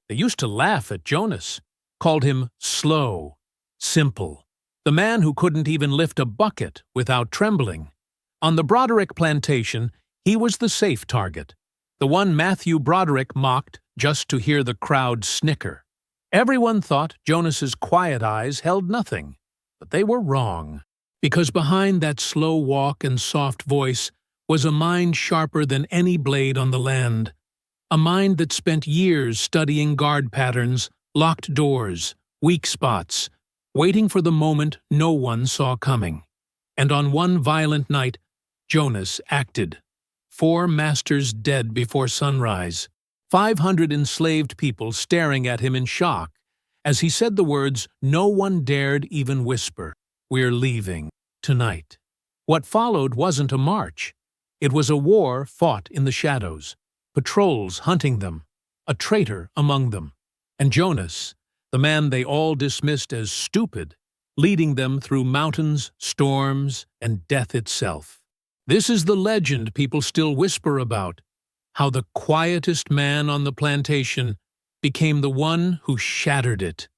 They used to laugh at Jonas, called him slow, simple, the man who couldn't even lift a bucket without trembling. On the Broderick plantation, he was the safe target, the one Matthew Broderick mocked just to hear the crowd snicker. Everyone thought Jonas's quiet eyes held nothing, but they were wrong, because behind that slow walk and soft voice was a mind sharper than any blade on the land, a mind that spent years studying guard patterns, locked doors, weak spots, waiting for the moment no one saw coming. And on one violent night, Jonas acted. 4 masters dead before sunrise, 500 enslaved people staring at him in shock as he said the words no one dared even whisper, "We're leaving tonight." What followed wasn't a march. It was a war fought in the shadows, patrols hunting them, a traitor among them, and Jonas, the man they all dismissed as stupid, leading them through mountains, storms, and death itself. This is the legend people still whisper about, how the quietest man on the plantation became the one who shattered it,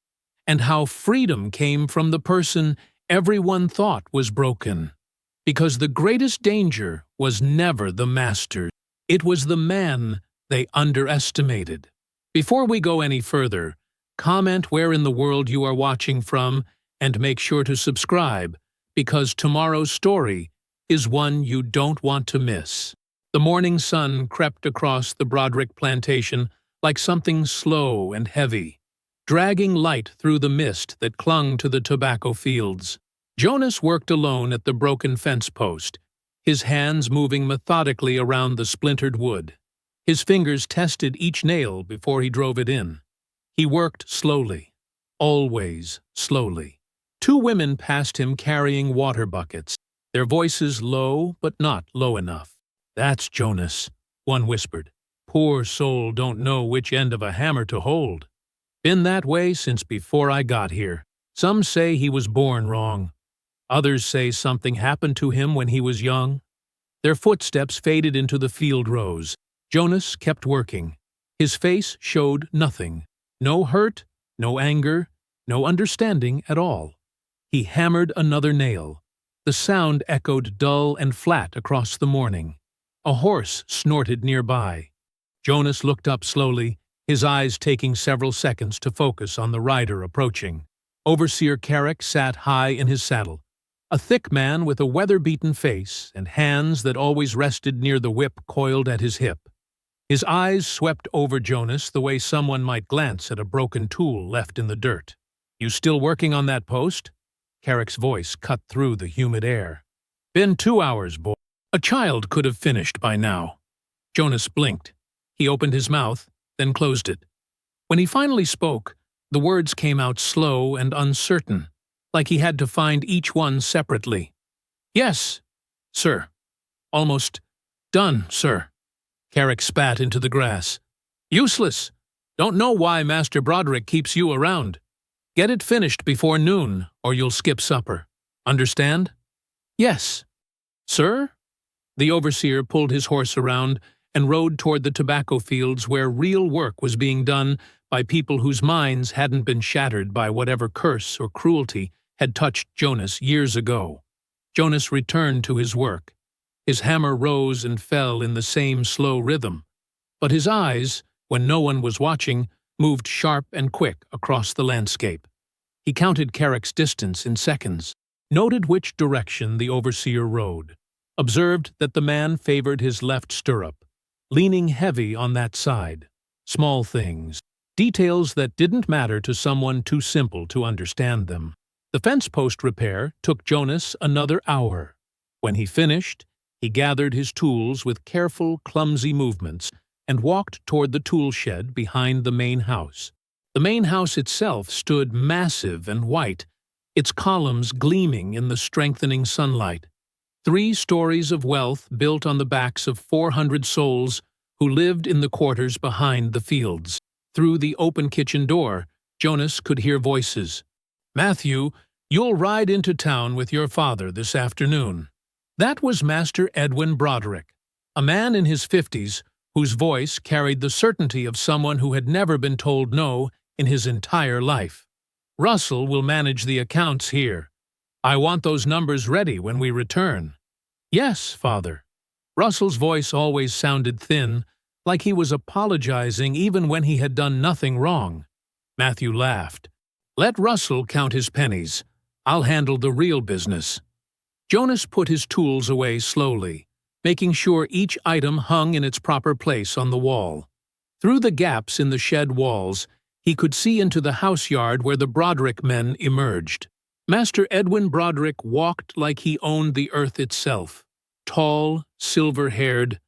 and how freedom came from the person everyone thought was broken. Because the greatest danger was never the master, it was the man they underestimated. Before we go any further, comment where in the world you are watching from and make sure to subscribe, because tomorrow's story is one you don't want to miss. The morning sun crept across the Broderick plantation like something slow and heavy, dragging light through the mist that clung to the tobacco fields. Jonas worked alone at the broken fence post, his hands moving methodically around the splintered wood. His fingers tested each nail before he drove it in. He worked slowly, always slowly. 2 women passed him carrying water buckets, their voices low but not low enough. "That's Jonas," one whispered. "Poor soul don't know which end of a hammer to hold. Been that way since before I got here. Some say he was born wrong. Others say something happened to him when he was young." Their footsteps faded into the field rows. Jonas kept working. His face showed nothing. No hurt, no anger, no understanding at all. He hammered another nail. The sound echoed dull and flat across the morning. A horse snorted nearby. Jonas looked up slowly, his eyes taking several seconds to focus on the rider approaching. Overseer Carrick sat high in his saddle, a thick man with a weather-beaten face and hands that always rested near the whip coiled at his hip. His eyes swept over Jonas the way someone might glance at a broken tool left in the dirt. "You still working on that post?" Carrick's voice cut through the humid air. "Been 2 hours, boy. A child could have finished by now." Jonas blinked. He opened his mouth, then closed it. When he finally spoke, the words came out slow and uncertain, like he had to find each one separately. "Yes, sir. Almost done, sir." Carrick spat into the grass. "Useless. Don't know why Master Broderick keeps you around. Get it finished before noon, or you'll skip supper. Understand?" "Yes, sir." The overseer pulled his horse around and rode toward the tobacco fields where real work was being done by people whose minds hadn't been shattered by whatever curse or cruelty had touched Jonas years ago. Jonas returned to his work. His hammer rose and fell in the same slow rhythm, but his eyes, when no one was watching, moved sharp and quick across the landscape. He counted Carrick's distance in seconds, noted which direction the overseer rode, observed that the man favored his left stirrup, leaning heavy on that side. Small things, details that didn't matter to someone too simple to understand them. The fence post repair took Jonas another hour. When he finished, he gathered his tools with careful, clumsy movements and walked toward the tool shed behind the main house. The main house itself stood massive and white, its columns gleaming in the strengthening sunlight. 3 stories of wealth built on the backs of 400 souls who lived in the quarters behind the fields. Through the open kitchen door, Jonas could hear voices. "Matthew, you'll ride into town with your father this afternoon." That was Master Edwin Broderick, a man in his 50s whose voice carried the certainty of someone who had never been told no in his entire life. "Russell will manage the accounts here. I want those numbers ready when we return." "Yes, Father." Russell's voice always sounded thin, like he was apologizing even when he had done nothing wrong. Matthew laughed. "Let Russell count his pennies. I'll handle the real business." Jonas put his tools away slowly, making sure each item hung in its proper place on the wall. Through the gaps in the shed walls, he could see into the house yard where the Broderick men emerged. Master Edwin Broderick walked like he owned the earth itself, tall, silver-haired,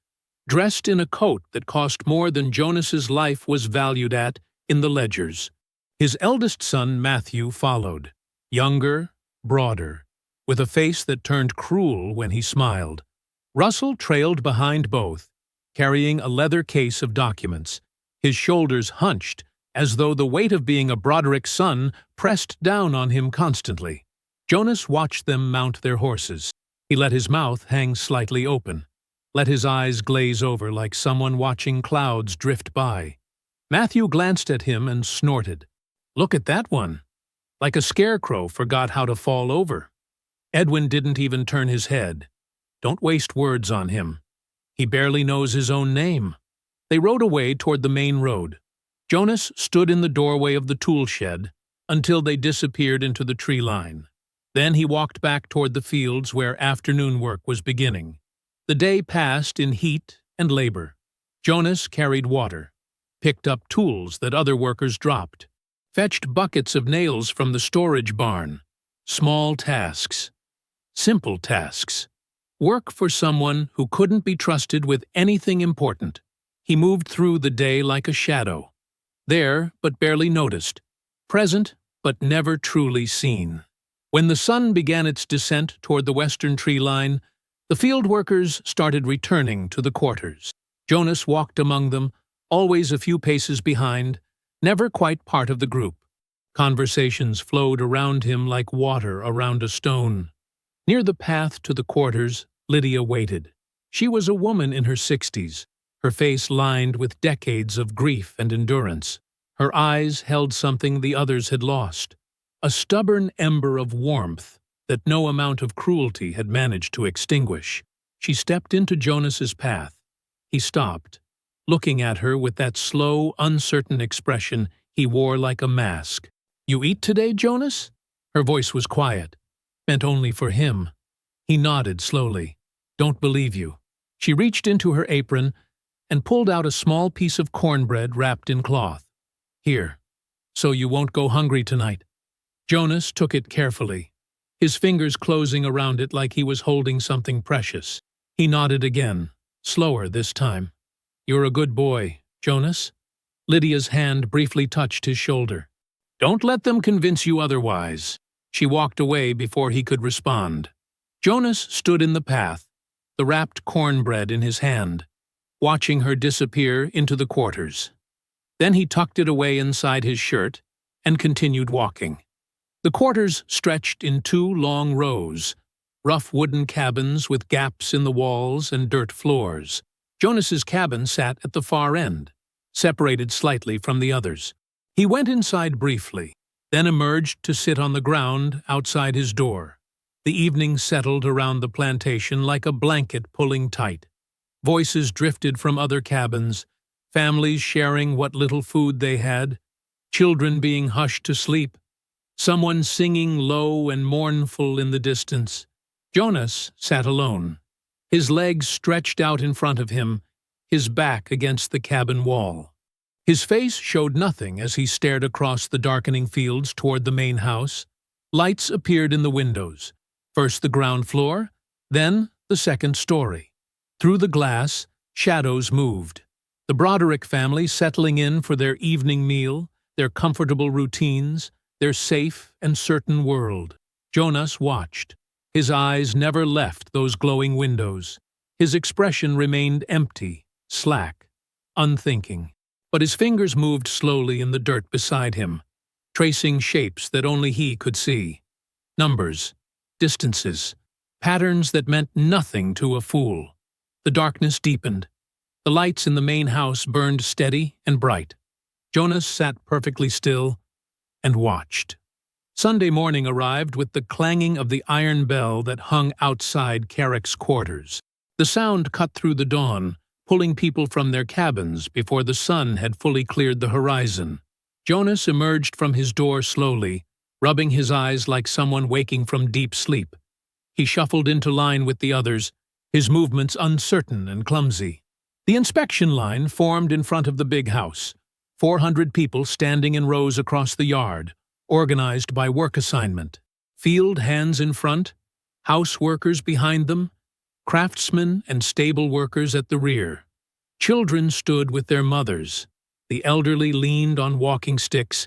dressed in a coat that cost more than Jonas's life was valued at in the ledgers. His eldest son, Matthew, followed, younger, broader, with a face that turned cruel when he smiled. Russell trailed behind both, carrying a leather case of documents, his shoulders hunched as though the weight of being a Broderick son pressed down on him constantly. Jonas watched them mount their horses. He let his mouth hang slightly open, let his eyes glaze over like someone watching clouds drift by. Matthew glanced at him and snorted. "Look at that one!" Like a scarecrow forgot how to fall over. Edwin didn't even turn his head. Don't waste words on him. He barely knows his own name. They rode away toward the main road. Jonas stood in the doorway of the tool shed until they disappeared into the tree line. Then he walked back toward the fields where afternoon work was beginning. The day passed in heat and labor. Jonas carried water, picked up tools that other workers dropped, fetched buckets of nails from the storage barn. Small tasks. Simple tasks. Work for someone who couldn't be trusted with anything important. He moved through the day like a shadow. There, but barely noticed. Present, but never truly seen. When the sun began its descent toward the western tree line, the field workers started returning to the quarters. Jonas walked among them, always a few paces behind, never quite part of the group. Conversations flowed around him like water around a stone. Near the path to the quarters, Lydia waited. She was a woman in her 60s, her face lined with decades of grief and endurance. Her eyes held something the others had lost, a stubborn ember of warmth that no amount of cruelty had managed to extinguish. She stepped into Jonas's path. He stopped, looking at her with that slow, uncertain expression he wore like a mask. "You eat today, Jonas?" Her voice was quiet, meant only for him. He nodded slowly. "Don't believe you." She reached into her apron and pulled out a small piece of cornbread wrapped in cloth. "Here, so you won't go hungry tonight." Jonas took it carefully, his fingers closing around it like he was holding something precious. He nodded again, slower this time. "You're a good boy, Jonas." Lydia's hand briefly touched his shoulder. "Don't let them convince you otherwise." She walked away before he could respond. Jonas stood in the path, the wrapped cornbread in his hand, watching her disappear into the quarters. Then he tucked it away inside his shirt and continued walking. The quarters stretched in 2 long rows, rough wooden cabins with gaps in the walls and dirt floors. Jonas's cabin sat at the far end, separated slightly from the others. He went inside briefly, then emerged to sit on the ground outside his door. The evening settled around the plantation like a blanket pulling tight. Voices drifted from other cabins, families sharing what little food they had, children being hushed to sleep, someone singing low and mournful in the distance. Jonas sat alone, his legs stretched out in front of him, his back against the cabin wall. His face showed nothing as he stared across the darkening fields toward the main house. Lights appeared in the windows, first the ground floor, then the second story. Through the glass, shadows moved. The Broderick family settling in for their evening meal, their comfortable routines, their safe and certain world. Jonas watched. His eyes never left those glowing windows. His expression remained empty, slack, unthinking. But his fingers moved slowly in the dirt beside him, tracing shapes that only he could see. Numbers, distances, patterns that meant nothing to a fool. The darkness deepened. The lights in the main house burned steady and bright. Jonas sat perfectly still and watched. Sunday morning arrived with the clanging of the iron bell that hung outside Carrick's quarters. The sound cut through the dawn, pulling people from their cabins before the sun had fully cleared the horizon. Jonas emerged from his door slowly, rubbing his eyes like someone waking from deep sleep. He shuffled into line with the others, his movements uncertain and clumsy. The inspection line formed in front of the big house, 400 people standing in rows across the yard, organized by work assignment. Field hands in front, house workers behind them, craftsmen and stable workers at the rear. Children stood with their mothers. The elderly leaned on walking sticks,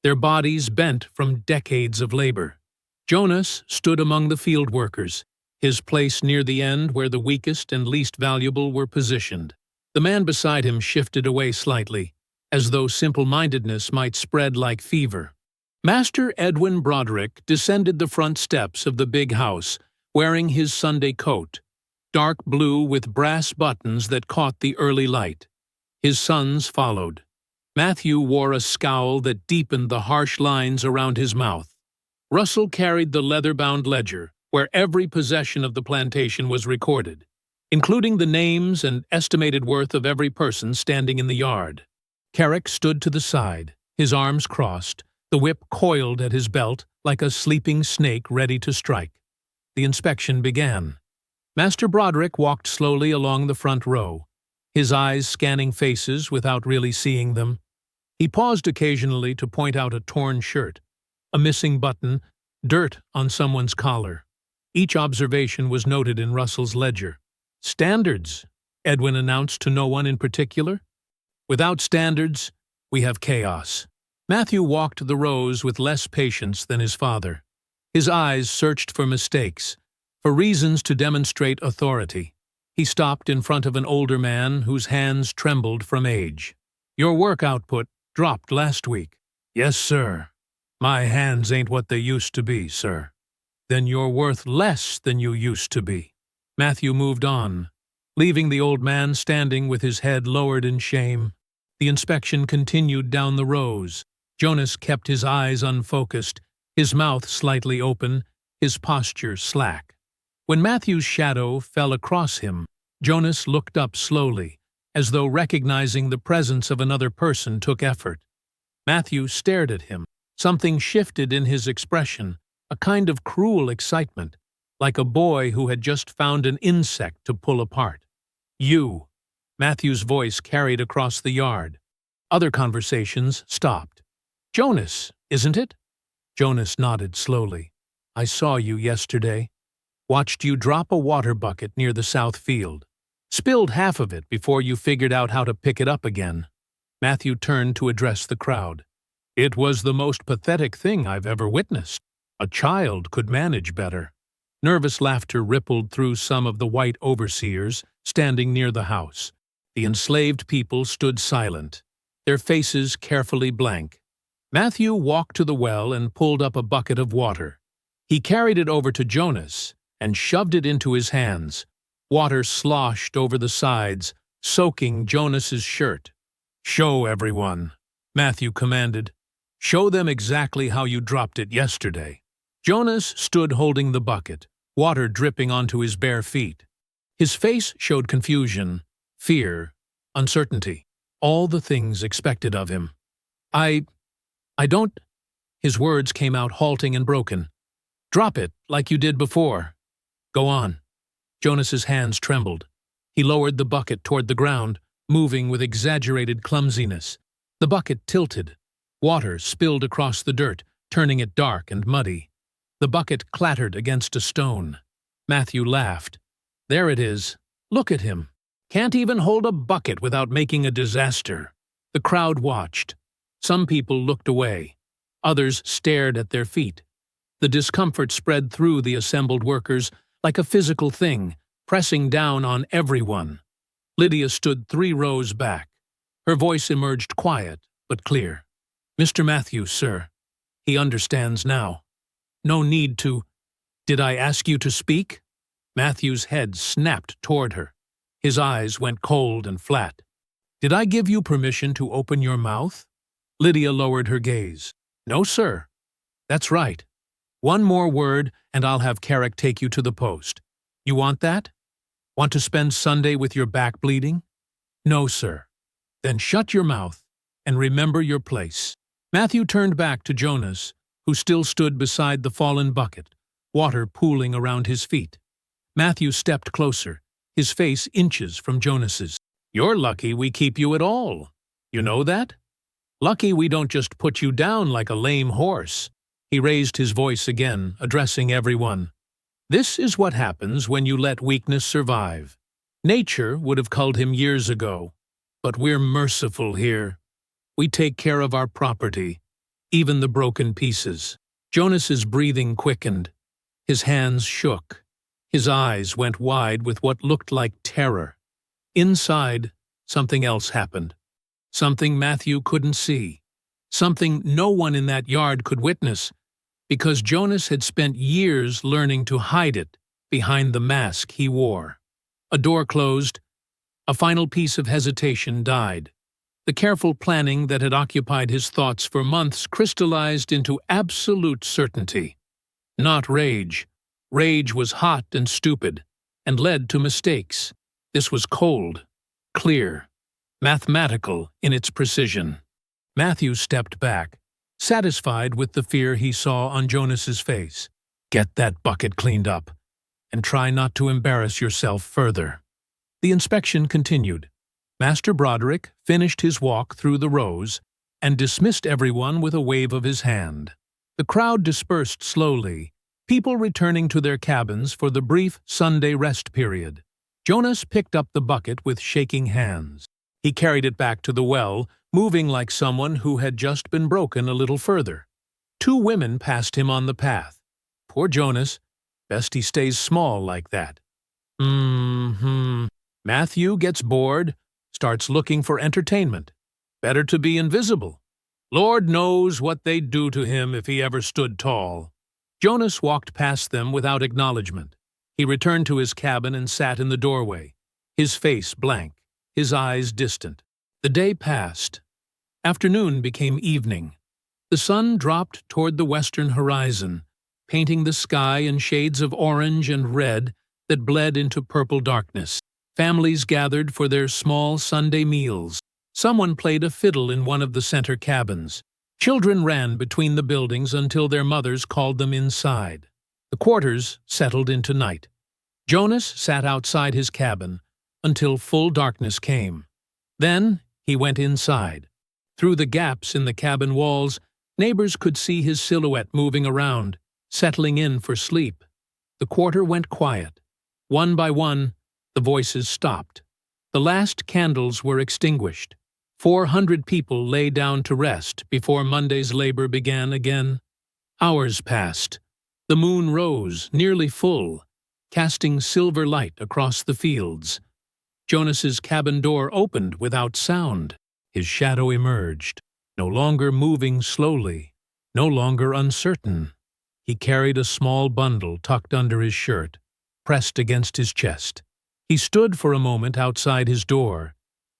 their bodies bent from decades of labor. Jonas stood among the field workers, his place near the end where the weakest and least valuable were positioned. The man beside him shifted away slightly, as though simple-mindedness might spread like fever. Master Edwin Broderick descended the front steps of the big house, wearing his Sunday coat, dark blue with brass buttons that caught the early light. His sons followed. Matthew wore a scowl that deepened the harsh lines around his mouth. Russell carried the leather-bound ledger, where every possession of the plantation was recorded, including the names and estimated worth of every person standing in the yard. Carrick stood to the side, his arms crossed, the whip coiled at his belt like a sleeping snake ready to strike. The inspection began. Master Broderick walked slowly along the front row, his eyes scanning faces without really seeing them. He paused occasionally to point out a torn shirt, a missing button, dirt on someone's collar. Each observation was noted in Russell's ledger. "Standards," Edwin announced to no one in particular. "Without standards, we have chaos." Matthew walked the rows with less patience than his father. His eyes searched for mistakes, for reasons to demonstrate authority. He stopped in front of an older man whose hands trembled from age. "Your work output dropped last week." "Yes, sir. My hands ain't what they used to be, sir." "Then you're worth less than you used to be." Matthew moved on, leaving the old man standing with his head lowered in shame. The inspection continued down the rows. Jonas kept his eyes unfocused, his mouth slightly open, his posture slack. When Matthew's shadow fell across him, Jonas looked up slowly, as though recognizing the presence of another person took effort. Matthew stared at him. Something shifted in his expression, a kind of cruel excitement, like a boy who had just found an insect to pull apart. "You," Matthew's voice carried across the yard. Other conversations stopped. "Jonas, isn't it?" Jonas nodded slowly. "I saw you yesterday. Watched you drop a water bucket near the south field. Spilled half of it before you figured out how to pick it up again." Matthew turned to address the crowd. "It was the most pathetic thing I've ever witnessed. A child could manage better." Nervous laughter rippled through some of the white overseers standing near the house. The enslaved people stood silent, their faces carefully blank. Matthew walked to the well and pulled up a bucket of water. He carried it over to Jonas and shoved it into his hands. Water sloshed over the sides, soaking Jonas's shirt. "Show everyone," Matthew commanded. "Show them exactly how you dropped it yesterday." Jonas stood holding the bucket, water dripping onto his bare feet. His face showed confusion, fear, uncertainty, all the things expected of him. I don't—" His words came out halting and broken. "Drop it, like you did before." "Go on." Jonas's hands trembled. He lowered the bucket toward the ground, moving with exaggerated clumsiness. The bucket tilted. Water spilled across the dirt, turning it dark and muddy. The bucket clattered against a stone. Matthew laughed. "There it is. Look at him. Can't even hold a bucket without making a disaster." The crowd watched. Some people looked away. Others stared at their feet. The discomfort spread through the assembled workers like a physical thing, pressing down on everyone. Lydia stood 3 rows back. Her voice emerged quiet but clear. "Mr. Matthews, sir. He understands now. No need to— Did I ask you to speak?" Matthew's head snapped toward her. His eyes went cold and flat. "Did I give you permission to open your mouth?" Lydia lowered her gaze. "No, sir." "That's right. One more word, and I'll have Carrick take you to the post. You want that? Want to spend Sunday with your back bleeding?" "No, sir." "Then shut your mouth, and remember your place." Matthew turned back to Jonas, who still stood beside the fallen bucket, water pooling around his feet. Matthew stepped closer, his face inches from Jonas's. "You're lucky we keep you at all. You know that? Lucky we don't just put you down like a lame horse." He raised his voice again, addressing everyone. "This is what happens when you let weakness survive. Nature would have culled him years ago, but we're merciful here. We take care of our property, even the broken pieces." Jonas's breathing quickened. His hands shook. His eyes went wide with what looked like terror. Inside, something else happened. Something Matthew couldn't see. Something no one in that yard could witness, because Jonas had spent years learning to hide it behind the mask he wore. A door closed. A final piece of hesitation died. The careful planning that had occupied his thoughts for months crystallized into absolute certainty. Not rage. Rage was hot and stupid, and led to mistakes. This was cold, clear, mathematical in its precision. Matthew stepped back, satisfied with the fear he saw on Jonas's face. "Get that bucket cleaned up, and try not to embarrass yourself further." The inspection continued. Master Broderick finished his walk through the rows and dismissed everyone with a wave of his hand. The crowd dispersed slowly, people returning to their cabins for the brief Sunday rest period. Jonas picked up the bucket with shaking hands. He carried it back to the well, moving like someone who had just been broken a little further. Two women passed him on the path. Poor Jonas. Best he stays small like that. Matthew gets bored, starts looking for entertainment. Better to be invisible. Lord knows what they'd do to him if he ever stood tall. Jonas walked past them without acknowledgement. He returned to his cabin and sat in the doorway, his face blank, his eyes distant. The day passed. Afternoon became evening. The sun dropped toward the western horizon, painting the sky in shades of orange and red that bled into purple darkness. Families gathered for their small Sunday meals. Someone played a fiddle in one of the center cabins. Children ran between the buildings until their mothers called them inside. The quarters settled into night. Jonas sat outside his cabin until full darkness came. Then he went inside. Through the gaps in the cabin walls, neighbors could see his silhouette moving around, settling in for sleep. The quarter went quiet. One by one, the voices stopped. The last candles were extinguished. 400 people lay down to rest before Monday's labor began again. Hours passed. The moon rose, nearly full, casting silver light across the fields. Jonas's cabin door opened without sound. His shadow emerged, no longer moving slowly, no longer uncertain. He carried a small bundle tucked under his shirt, pressed against his chest. He stood for a moment outside his door,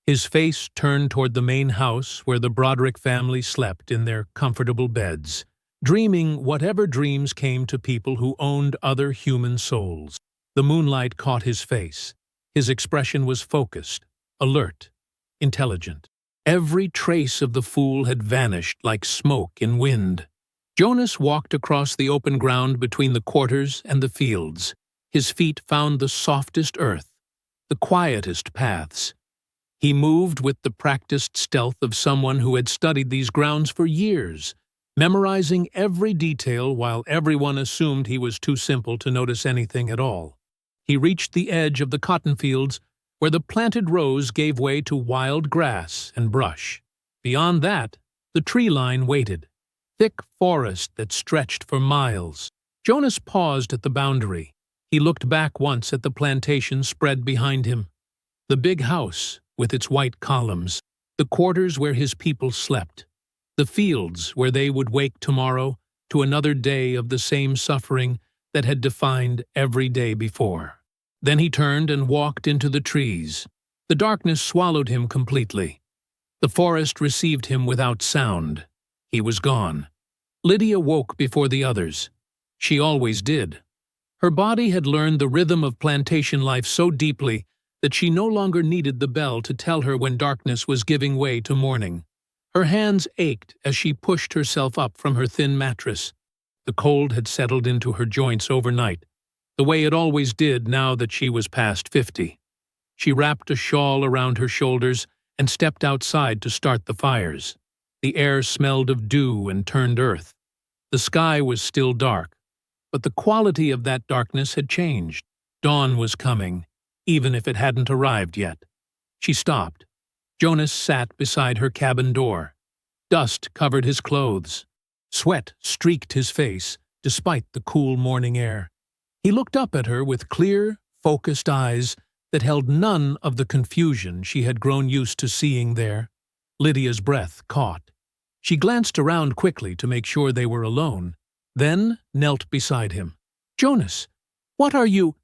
his face turned toward the main house where the Broderick family slept in their comfortable beds, dreaming whatever dreams came to people who owned other human souls. The moonlight caught his face. His expression was focused, alert, intelligent. Every trace of the fool had vanished like smoke in wind. Jonas walked across the open ground between the quarters and the fields. His feet found the softest earth, the quietest paths. He moved with the practiced stealth of someone who had studied these grounds for years, memorizing every detail while everyone assumed he was too simple to notice anything at all. He reached the edge of the cotton fields where the planted rows gave way to wild grass and brush. Beyond that, the tree line waited, thick forest that stretched for miles. Jonas paused at the boundary. He looked back once at the plantation spread behind him. The big house, with its white columns, the quarters where his people slept, the fields where they would wake tomorrow to another day of the same suffering that had defined every day before. Then he turned and walked into the trees. The darkness swallowed him completely. The forest received him without sound. He was gone. Lydia woke before the others. She always did. Her body had learned the rhythm of plantation life so deeply that she no longer needed the bell to tell her when darkness was giving way to morning. Her hands ached as she pushed herself up from her thin mattress. The cold had settled into her joints overnight, the way it always did now that she was past 50. She wrapped a shawl around her shoulders and stepped outside to start the fires. The air smelled of dew and turned earth. The sky was still dark, but the quality of that darkness had changed. Dawn was coming, even if it hadn't arrived yet. She stopped. Jonas sat beside her cabin door. Dust covered his clothes. Sweat streaked his face, despite the cool morning air. He looked up at her with clear, focused eyes that held none of the confusion she had grown used to seeing there. Lydia's breath caught. She glanced around quickly to make sure they were alone, then knelt beside him. "Jonas, what are you—"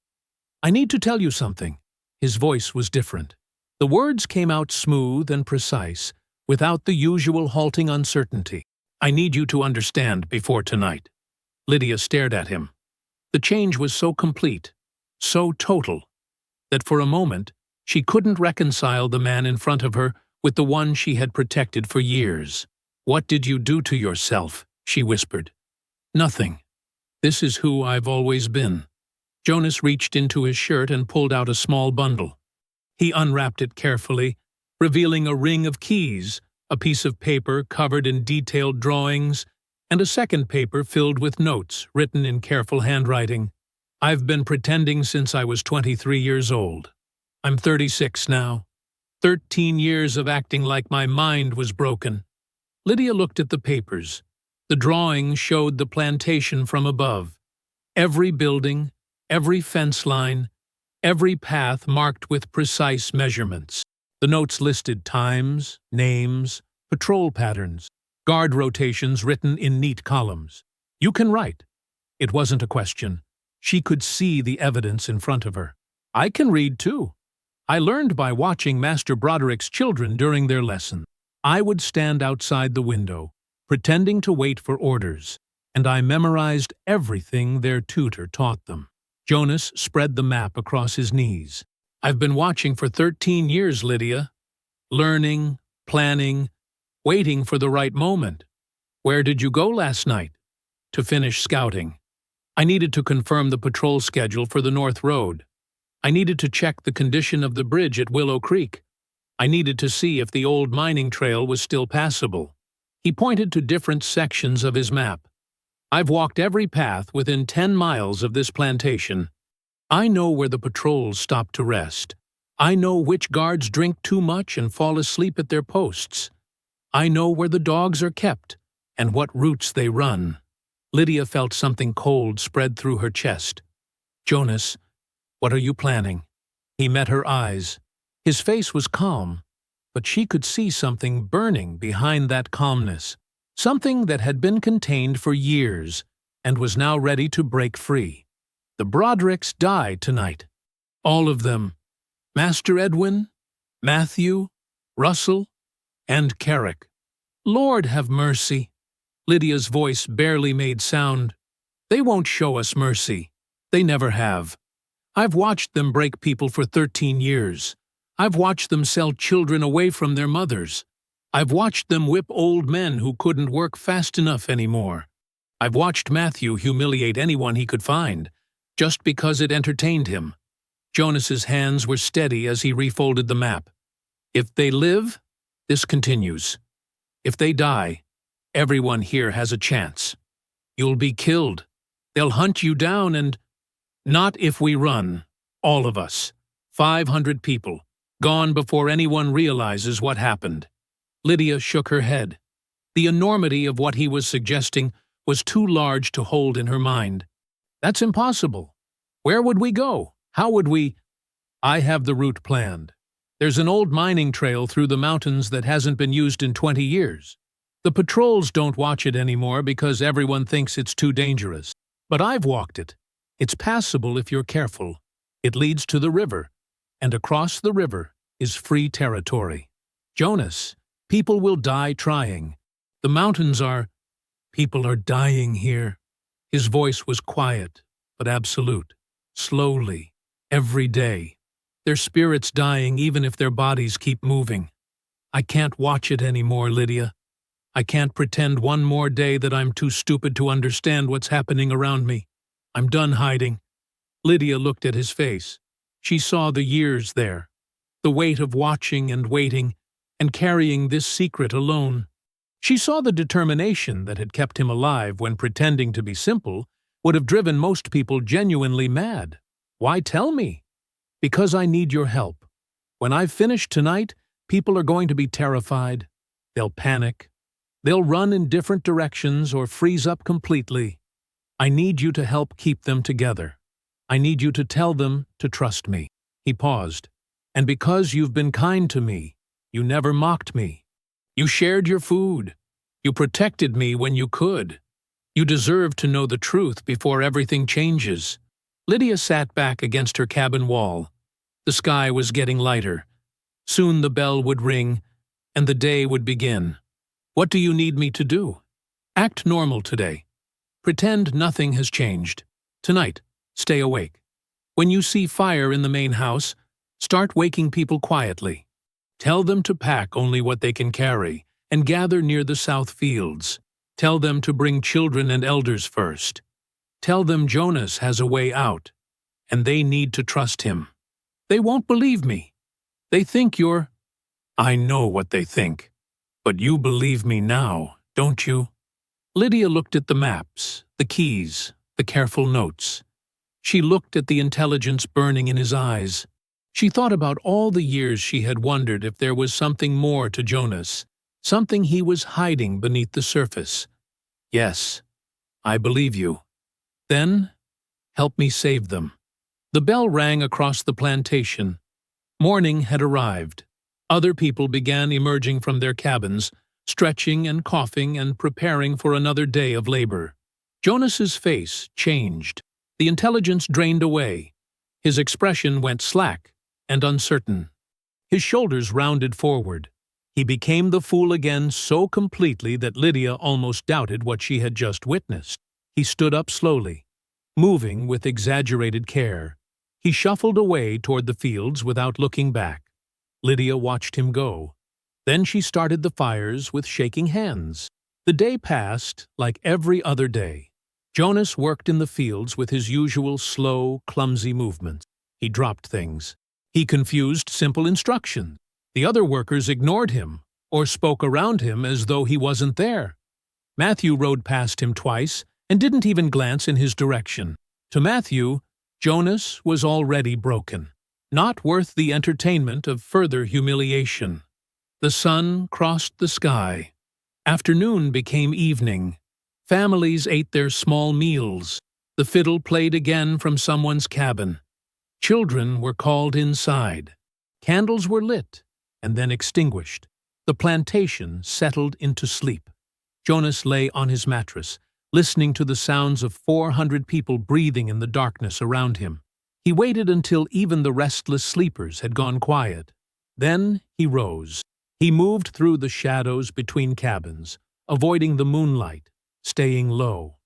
"I need to tell you something." His voice was different. The words came out smooth and precise, without the usual halting uncertainty. "I need you to understand before tonight." Lydia stared at him. The change was so complete, so total, that for a moment she couldn't reconcile the man in front of her with the one she had protected for years. "What did you do to yourself?" she whispered. "Nothing. This is who I've always been." Jonas reached into his shirt and pulled out a small bundle. He unwrapped it carefully, revealing a ring of keys, a piece of paper covered in detailed drawings, and a second paper filled with notes written in careful handwriting. "I've been pretending since I was 23 years old. I'm 36 now. 13 years of acting like my mind was broken." Lydia looked at the papers. The drawings showed the plantation from above. Every building, every fence line, every path marked with precise measurements. The notes listed times, names, patrol patterns, guard rotations written in neat columns. "You can write." It wasn't a question. She could see the evidence in front of her. "I can read, too. I learned by watching Master Broderick's children during their lesson. I would stand outside the window, pretending to wait for orders, and I memorized everything their tutor taught them." Jonas spread the map across his knees. "I've been watching for 13 years, Lydia. Learning, planning, waiting for the right moment. Where did you go last night?" "To finish scouting. I needed to confirm the patrol schedule for the North Road. I needed to check the condition of the bridge at Willow Creek. I needed to see if the old mining trail was still passable." He pointed to different sections of his map. "I've walked every path within 10 miles of this plantation. I know where the patrols stop to rest. I know which guards drink too much and fall asleep at their posts. I know where the dogs are kept and what routes they run." Lydia felt something cold spread through her chest. "Jonas, what are you planning?" He met her eyes. His face was calm, but she could see something burning behind that calmness, something that had been contained for years and was now ready to break free. "The Brodericks died tonight. All of them. Master Edwin, Matthew, Russell, and Carrick. Lord have mercy." Lydia's voice barely made sound. "They won't show us mercy. They never have. I've watched them break people for 13 years. I've watched them sell children away from their mothers. I've watched them whip old men who couldn't work fast enough anymore. I've watched Matthew humiliate anyone he could find, just because it entertained him." Jonas's hands were steady as he refolded the map. "If they live, this continues. If they die, everyone here has a chance. You'll be killed. They'll hunt you down and— Not if we run. All of us. 500 people. Gone before anyone realizes what happened." Lydia shook her head. The enormity of what he was suggesting was too large to hold in her mind. "That's impossible. Where would we go? How would we—" "I have the route planned. There's an old mining trail through the mountains that hasn't been used in 20 years. The patrols don't watch it anymore because everyone thinks it's too dangerous. But I've walked it. It's passable if you're careful. It leads to the river, and across the river is free territory. Jonas, people will die trying. The mountains are... People are dying here. His voice was quiet, but absolute. Slowly, every day. Their spirits dying even if their bodies keep moving. I can't watch it anymore, Lydia. I can't pretend one more day that I'm too stupid to understand what's happening around me. I'm done hiding. Lydia looked at his face. She saw the years there, the weight of watching and waiting and carrying this secret alone. She saw the determination that had kept him alive when pretending to be simple would have driven most people genuinely mad. Why tell me? Because I need your help. When I've finished tonight, people are going to be terrified. They'll panic. They'll run in different directions or freeze up completely. I need you to help keep them together. I need you to tell them to trust me. He paused. And because you've been kind to me, you never mocked me. You shared your food. You protected me when you could. You deserve to know the truth before everything changes. Lydia sat back against her cabin wall. The sky was getting lighter. Soon the bell would ring, and the day would begin. What do you need me to do? Act normal today. Pretend nothing has changed. Tonight, stay awake. When you see fire in the main house, start waking people quietly. Tell them to pack only what they can carry and gather near the south fields. Tell them to bring children and elders first. Tell them Jonas has a way out, and they need to trust him. They won't believe me. They think you're... I know what they think. But you believe me now, don't you? Lydia looked at the maps, the keys, the careful notes. She looked at the intelligence burning in his eyes. She thought about all the years she had wondered if there was something more to Jonas, something he was hiding beneath the surface. Yes, I believe you. Then, help me save them. The bell rang across the plantation. Morning had arrived. Other people began emerging from their cabins, stretching and coughing and preparing for another day of labor. Jonas's face changed. The intelligence drained away. His expression went slack and uncertain. His shoulders rounded forward. He became the fool again so completely that Lydia almost doubted what she had just witnessed. He stood up slowly, moving with exaggerated care. He shuffled away toward the fields without looking back. Lydia watched him go. Then she started the fires with shaking hands. The day passed like every other day. Jonas worked in the fields with his usual slow, clumsy movements. He dropped things. He confused simple instructions. The other workers ignored him or spoke around him as though he wasn't there. Matthew rode past him twice and didn't even glance in his direction. To Matthew, Jonas was already broken, not worth the entertainment of further humiliation. The sun crossed the sky. Afternoon became evening. Families ate their small meals. The fiddle played again from someone's cabin. Children were called inside. Candles were lit and then extinguished. The plantation settled into sleep. Jonas lay on his mattress, listening to the sounds of 400 people breathing in the darkness around him. He waited until even the restless sleepers had gone quiet. Then he rose. He moved through the shadows between cabins, avoiding the moonlight, staying low.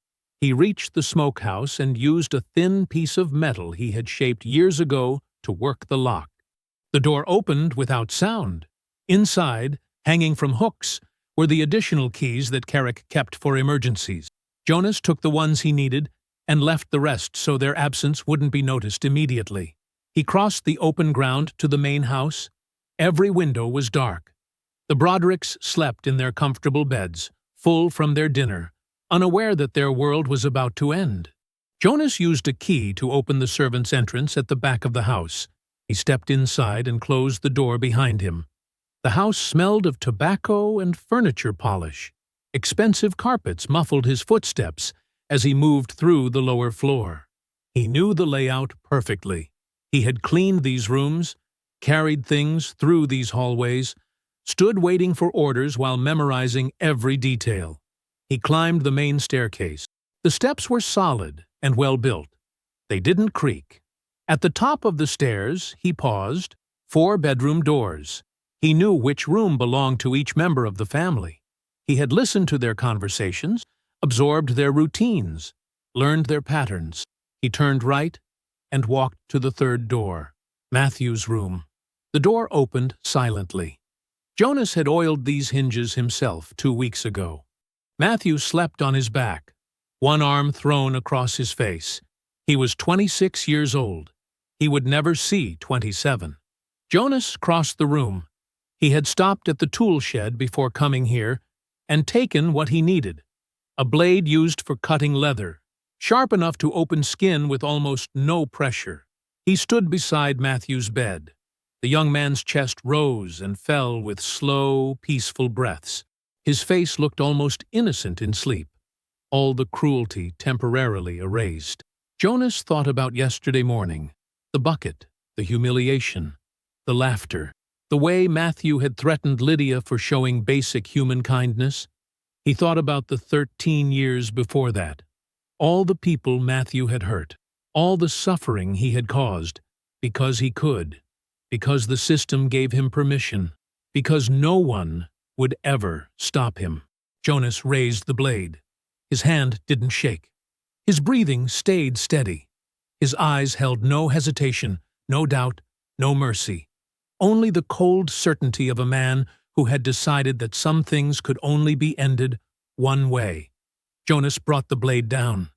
He reached the smokehouse and used a thin piece of metal he had shaped years ago to work the lock. The door opened without sound. Inside, hanging from hooks, were the additional keys that Carrick kept for emergencies. Jonas took the ones he needed and left the rest so their absence wouldn't be noticed immediately. He crossed the open ground to the main house. Every window was dark. The Brodericks slept in their comfortable beds, full from their dinner, unaware that their world was about to end. Jonas used a key to open the servants' entrance at the back of the house. He stepped inside and closed the door behind him. The house smelled of tobacco and furniture polish. Expensive carpets muffled his footsteps as he moved through the lower floor. He knew the layout perfectly. He had cleaned these rooms, carried things through these hallways, stood waiting for orders while memorizing every detail. He climbed the main staircase. The steps were solid and well built. They didn't creak. At the top of the stairs, he paused. 4 bedroom doors. He knew which room belonged to each member of the family. He had listened to their conversations, absorbed their routines, learned their patterns. He turned right and walked to the 3rd door, Matthew's room. The door opened silently. Jonas had oiled these hinges himself 2 weeks ago. Matthew slept on his back, one arm thrown across his face. He was 26 years old. He would never see 27. Jonas crossed the room. He had stopped at the tool shed before coming here and taken what he needed. A blade used for cutting leather, sharp enough to open skin with almost no pressure. He stood beside Matthew's bed. The young man's chest rose and fell with slow, peaceful breaths. His face looked almost innocent in sleep, all the cruelty temporarily erased. Jonas thought about yesterday morning, the bucket, the humiliation, the laughter, the way Matthew had threatened Lydia for showing basic human kindness. He thought about the 13 years before that, all the people Matthew had hurt, all the suffering he had caused, because he could, because the system gave him permission, because no one would ever stop him. Jonas raised the blade. His hand didn't shake. His breathing stayed steady. His eyes held no hesitation, no doubt, no mercy. Only the cold certainty of a man who had decided that some things could only be ended one way. Jonas brought the blade down.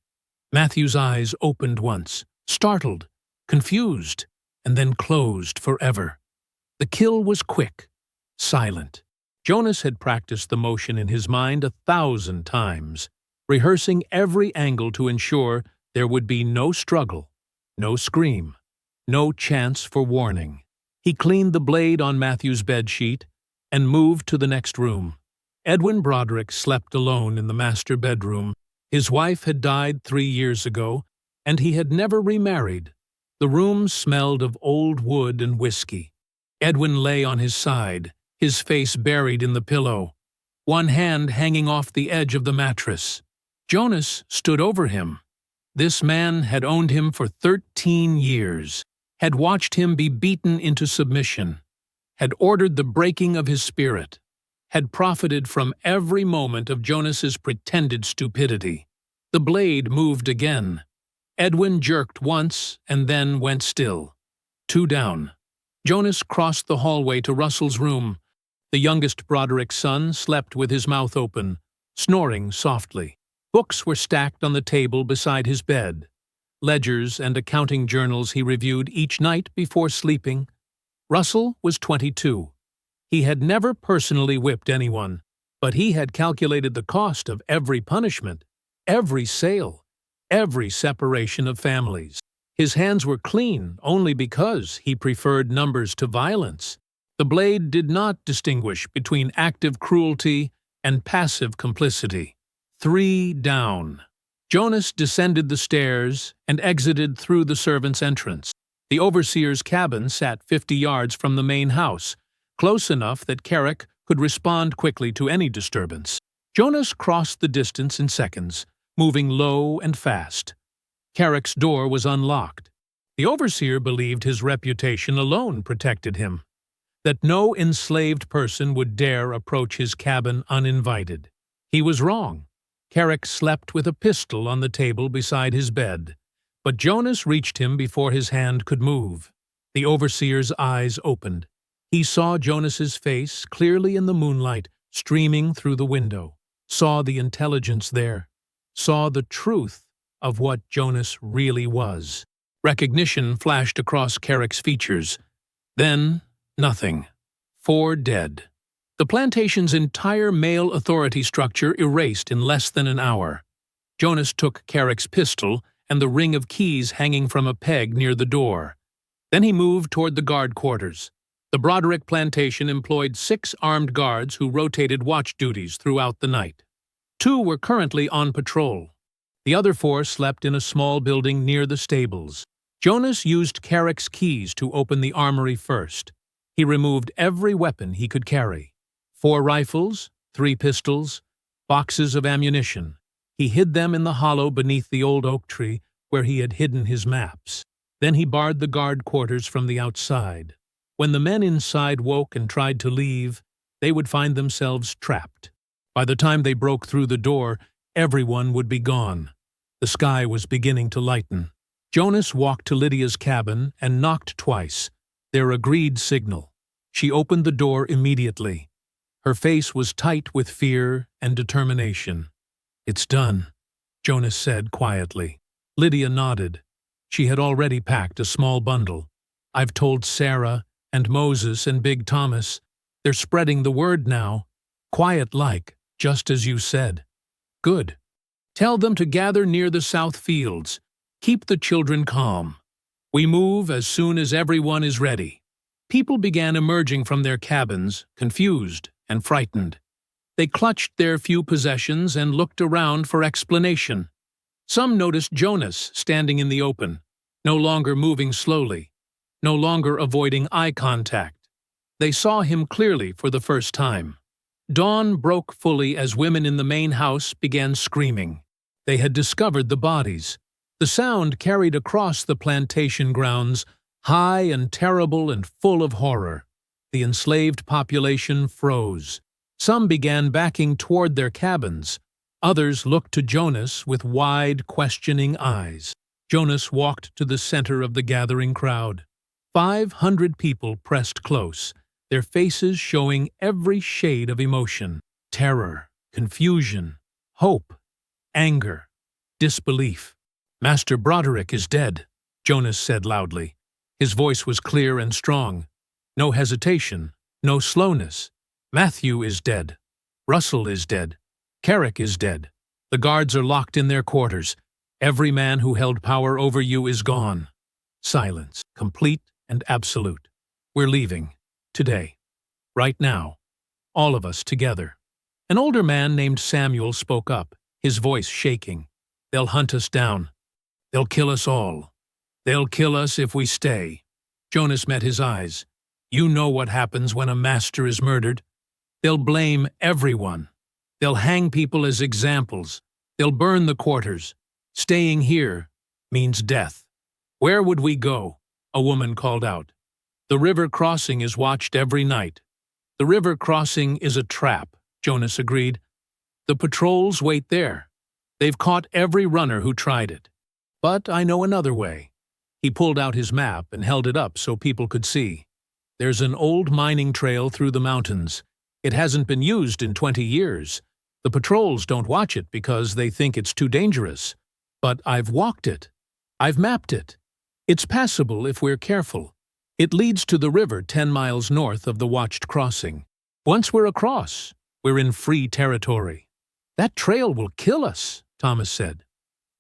Matthew's eyes opened once, startled, confused, and then closed forever. The kill was quick, silent. Jonas had practiced the motion in his mind 1,000 times, rehearsing every angle to ensure there would be no struggle, no scream, no chance for warning. He cleaned the blade on Matthew's bedsheet and moved to the next room. Edwin Broderick slept alone in the master bedroom. His wife had died 3 years ago, and he had never remarried. The room smelled of old wood and whiskey. Edwin lay on his side, his face buried in the pillow, one hand hanging off the edge of the mattress. Jonas stood over him. This man had owned him for 13 years, had watched him be beaten into submission, had ordered the breaking of his spirit, had profited from every moment of Jonas's pretended stupidity. The blade moved again. Edwin jerked once and then went still. 2 down. Jonas crossed the hallway to Russell's room. The youngest Broderick's son slept with his mouth open, snoring softly. Books were stacked on the table beside his bed. Ledgers and accounting journals he reviewed each night before sleeping. Russell was 22. He had never personally whipped anyone, but he had calculated the cost of every punishment, every sale, every separation of families. His hands were clean only because he preferred numbers to violence. The blade did not distinguish between active cruelty and passive complicity. 3 down. Jonas descended the stairs and exited through the servants' entrance. The overseer's cabin sat 50 yards from the main house, close enough that Carrick could respond quickly to any disturbance. Jonas crossed the distance in seconds, moving low and fast. Carrick's door was unlocked. The overseer believed his reputation alone protected him, that no enslaved person would dare approach his cabin uninvited. He was wrong. Carrick slept with a pistol on the table beside his bed, but Jonas reached him before his hand could move. The overseer's eyes opened. He saw Jonas's face clearly in the moonlight streaming through the window, saw the intelligence there, saw the truth of what Jonas really was. Recognition flashed across Carrick's features. Then, nothing. 4 dead. The plantation's entire male authority structure erased in less than an hour. Jonas took Carrick's pistol and the ring of keys hanging from a peg near the door. Then he moved toward the guard quarters. The Broderick plantation employed 6 armed guards who rotated watch duties throughout the night. 2 were currently on patrol. The other 4 slept in a small building near the stables. Jonas used Carrick's keys to open the armory first. He removed every weapon he could carry. 4 rifles, 3 pistols, boxes of ammunition. He hid them in the hollow beneath the old oak tree where he had hidden his maps. Then he barred the guard quarters from the outside. When the men inside woke and tried to leave, they would find themselves trapped. By the time they broke through the door, everyone would be gone. The sky was beginning to lighten. Jonas walked to Lydia's cabin and knocked twice, their agreed signal. She opened the door immediately. Her face was tight with fear and determination. "It's done," Jonas said quietly. Lydia nodded. She had already packed a small bundle. "I've told Sarah and Moses and Big Thomas. They're spreading the word now. Quiet-like, just as you said." "Good. Tell them to gather near the south fields. Keep the children calm. We move as soon as everyone is ready." People began emerging from their cabins, confused and frightened. They clutched their few possessions and looked around for explanation. Some noticed Jonas standing in the open, no longer moving slowly, no longer avoiding eye contact. They saw him clearly for the first time. Dawn broke fully as women in the main house began screaming. They had discovered the bodies. The sound carried across the plantation grounds, high and terrible and full of horror. The enslaved population froze. Some began backing toward their cabins. Others looked to Jonas with wide, questioning eyes. Jonas walked to the center of the gathering crowd. 500 people pressed close, their faces showing every shade of emotion: terror, confusion, hope, anger, disbelief. "Master Broderick is dead," Jonas said loudly. His voice was clear and strong. No hesitation, no slowness. "Matthew is dead. Russell is dead. Carrick is dead. The guards are locked in their quarters. Every man who held power over you is gone." Silence, complete and absolute. "We're leaving. Today. Right now. All of us together." An older man named Samuel spoke up, his voice shaking. "They'll hunt us down. They'll kill us all. They'll kill us if we stay." Jonas met his eyes. "You know what happens when a master is murdered. They'll blame everyone. They'll hang people as examples. They'll burn the quarters. Staying here means death." "Where would we go?" a woman called out. "The river crossing is watched every night." "The river crossing is a trap," Jonas agreed. "The patrols wait there. They've caught every runner who tried it. But I know another way." He pulled out his map and held it up so people could see. "There's an old mining trail through the mountains. It hasn't been used in 20 years. The patrols don't watch it because they think it's too dangerous. But I've walked it. I've mapped it. It's passable if we're careful. It leads to the river 10 miles north of the watched crossing. Once we're across, we're in free territory." "That trail will kill us," Thomas said.